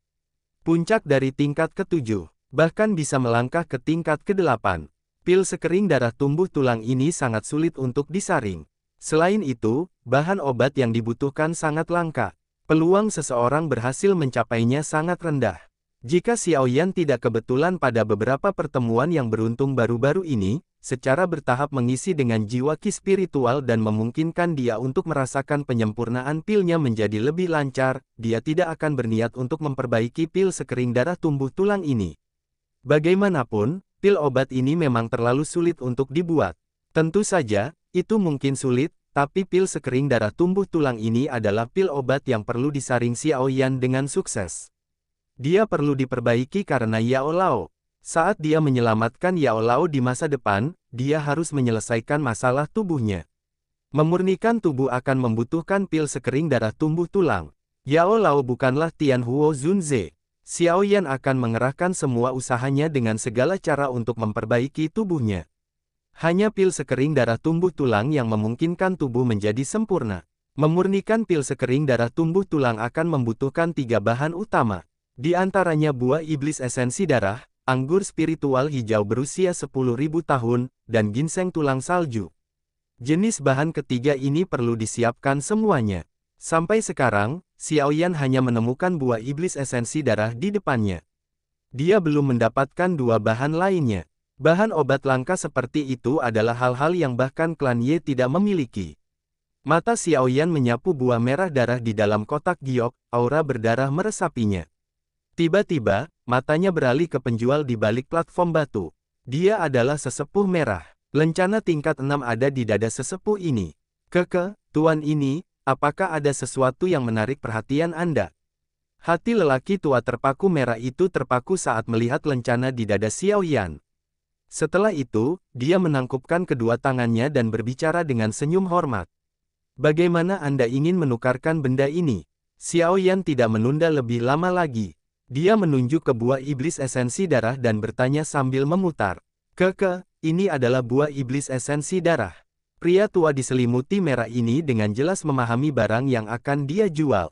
Puncak dari tingkat ke-7. Bahkan bisa melangkah ke tingkat ke-8. Pil sekering darah tumbuh tulang ini sangat sulit untuk disaring. Selain itu, bahan obat yang dibutuhkan sangat langka. Peluang seseorang berhasil mencapainya sangat rendah. Jika Xiao Yan tidak kebetulan pada beberapa pertemuan yang beruntung baru-baru ini, secara bertahap mengisi dengan jiwa ki spiritual dan memungkinkan dia untuk merasakan penyempurnaan pilnya menjadi lebih lancar, dia tidak akan berniat untuk memperbaiki pil sekering darah tumbuh tulang ini. Bagaimanapun, pil obat ini memang terlalu sulit untuk dibuat. Tentu saja, itu mungkin sulit, tapi pil sekering darah tumbuh tulang ini adalah pil obat yang perlu disaring Xiao Yan dengan sukses. Dia perlu diperbaiki karena Yao Lao. Saat dia menyelamatkan Yao Lao di masa depan, dia harus menyelesaikan masalah tubuhnya. Memurnikan tubuh akan membutuhkan pil sekering darah tumbuh tulang. Yao Lao bukanlah Tian Huo Zunze. Xiao Yan akan mengerahkan semua usahanya dengan segala cara untuk memperbaiki tubuhnya. Hanya pil sekering darah tumbuh tulang yang memungkinkan tubuh menjadi sempurna. Memurnikan pil sekering darah tumbuh tulang akan membutuhkan 3 bahan utama. Di antaranya buah iblis esensi darah, anggur spiritual hijau berusia 10.000 tahun, dan ginseng tulang salju. Jenis bahan ketiga ini perlu disiapkan semuanya. Sampai sekarang, Xiao Yan hanya menemukan buah iblis esensi darah di depannya. Dia belum mendapatkan 2 bahan lainnya. Bahan obat langka seperti itu adalah hal-hal yang bahkan klan Ye tidak memiliki. Mata Xiao Yan menyapu buah merah darah di dalam kotak giok, aura berdarah meresapinya. Tiba-tiba, matanya beralih ke penjual di balik platform batu. Dia adalah sesepuh merah. Lencana tingkat 6 ada di dada sesepuh ini. Tuan ini, apakah ada sesuatu yang menarik perhatian Anda? Hati lelaki tua terpaku merah itu terpaku saat melihat lencana di dada Xiao Yan. Setelah itu, dia menangkupkan kedua tangannya dan berbicara dengan senyum hormat. Bagaimana Anda ingin menukarkan benda ini? Xiao Yan tidak menunda lebih lama lagi. Dia menunjuk ke buah iblis esensi darah dan bertanya sambil memutar. Ini adalah buah iblis esensi darah. Pria tua diselimuti merah ini dengan jelas memahami barang yang akan dia jual.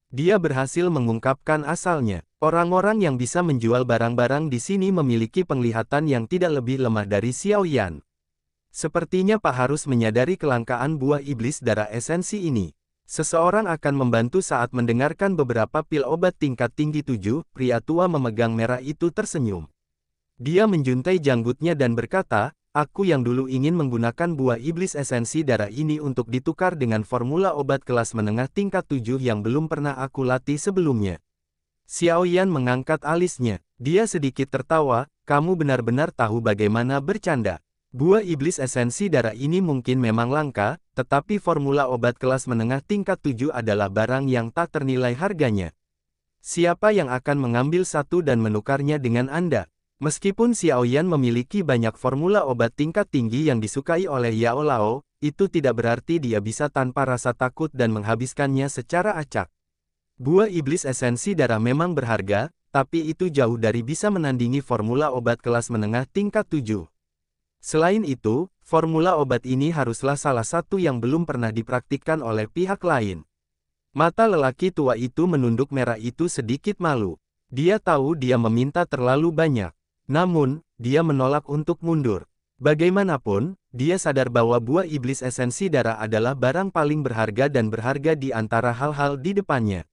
Dia berhasil mengungkapkan asalnya. Orang-orang yang bisa menjual barang-barang di sini memiliki penglihatan yang tidak lebih lemah dari Xiao Yan. Sepertinya Pak harus menyadari kelangkaan buah iblis darah esensi ini. Seseorang akan membantu saat mendengarkan beberapa pil obat tingkat tinggi 7, pria tua memegang merah itu tersenyum. Dia menjuntai janggutnya dan berkata, aku yang dulu ingin menggunakan buah iblis esensi darah ini untuk ditukar dengan formula obat kelas menengah tingkat 7 yang belum pernah aku latih sebelumnya. Xiao Yan mengangkat alisnya. Dia sedikit tertawa, kamu benar-benar tahu bagaimana bercanda. Buah iblis esensi darah ini mungkin memang langka, tetapi formula obat kelas menengah tingkat 7 adalah barang yang tak ternilai harganya. Siapa yang akan mengambil satu dan menukarnya dengan Anda? Meskipun Xiao Yan memiliki banyak formula obat tingkat tinggi yang disukai oleh Yao Lao, itu tidak berarti dia bisa tanpa rasa takut dan menghabiskannya secara acak. Buah iblis esensi darah memang berharga, tapi itu jauh dari bisa menandingi formula obat kelas menengah tingkat 7. Selain itu, formula obat ini haruslah salah satu yang belum pernah dipraktikkan oleh pihak lain. Mata lelaki tua itu menunduk merah itu sedikit malu. Dia tahu dia meminta terlalu banyak. Namun, dia menolak untuk mundur. Bagaimanapun, dia sadar bahwa buah iblis esensi darah adalah barang paling berharga dan berharga di antara hal-hal di depannya.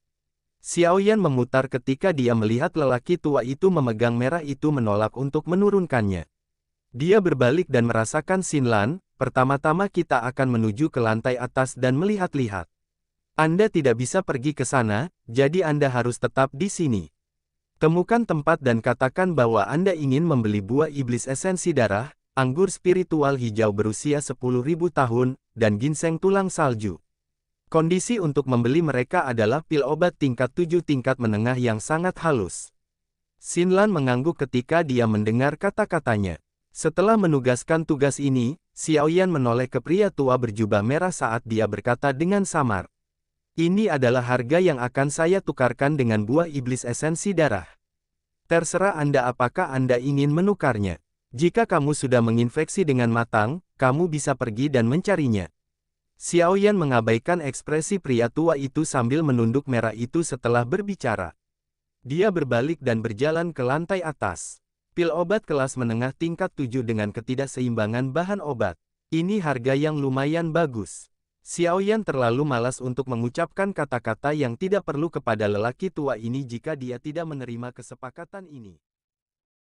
Xiao Yan memutar ketika dia melihat lelaki tua itu memegang merah itu menolak untuk menurunkannya. Dia berbalik dan merasakan Xinlan, pertama-tama kita akan menuju ke lantai atas dan melihat-lihat. Anda tidak bisa pergi ke sana, jadi Anda harus tetap di sini. Temukan tempat dan katakan bahwa Anda ingin membeli buah iblis esensi darah, anggur spiritual hijau berusia 10.000 tahun, dan ginseng tulang salju. Kondisi untuk membeli mereka adalah pil obat tingkat 7 tingkat menengah yang sangat halus. Xinlan mengangguk ketika dia mendengar kata-katanya. Setelah menugaskan tugas ini, Xiao Yan menoleh ke pria tua berjubah merah saat dia berkata dengan samar. Ini adalah harga yang akan saya tukarkan dengan buah iblis esensi darah. Terserah Anda apakah Anda ingin menukarnya. Jika kamu sudah menginfeksi dengan matang, kamu bisa pergi dan mencarinya. Xiao Yan mengabaikan ekspresi pria tua itu sambil menunduk merah itu setelah berbicara. Dia berbalik dan berjalan ke lantai atas. Pil obat kelas menengah tingkat 7 dengan ketidakseimbangan bahan obat. Ini harga yang lumayan bagus. Xiao Yan terlalu malas untuk mengucapkan kata-kata yang tidak perlu kepada lelaki tua ini jika dia tidak menerima kesepakatan ini.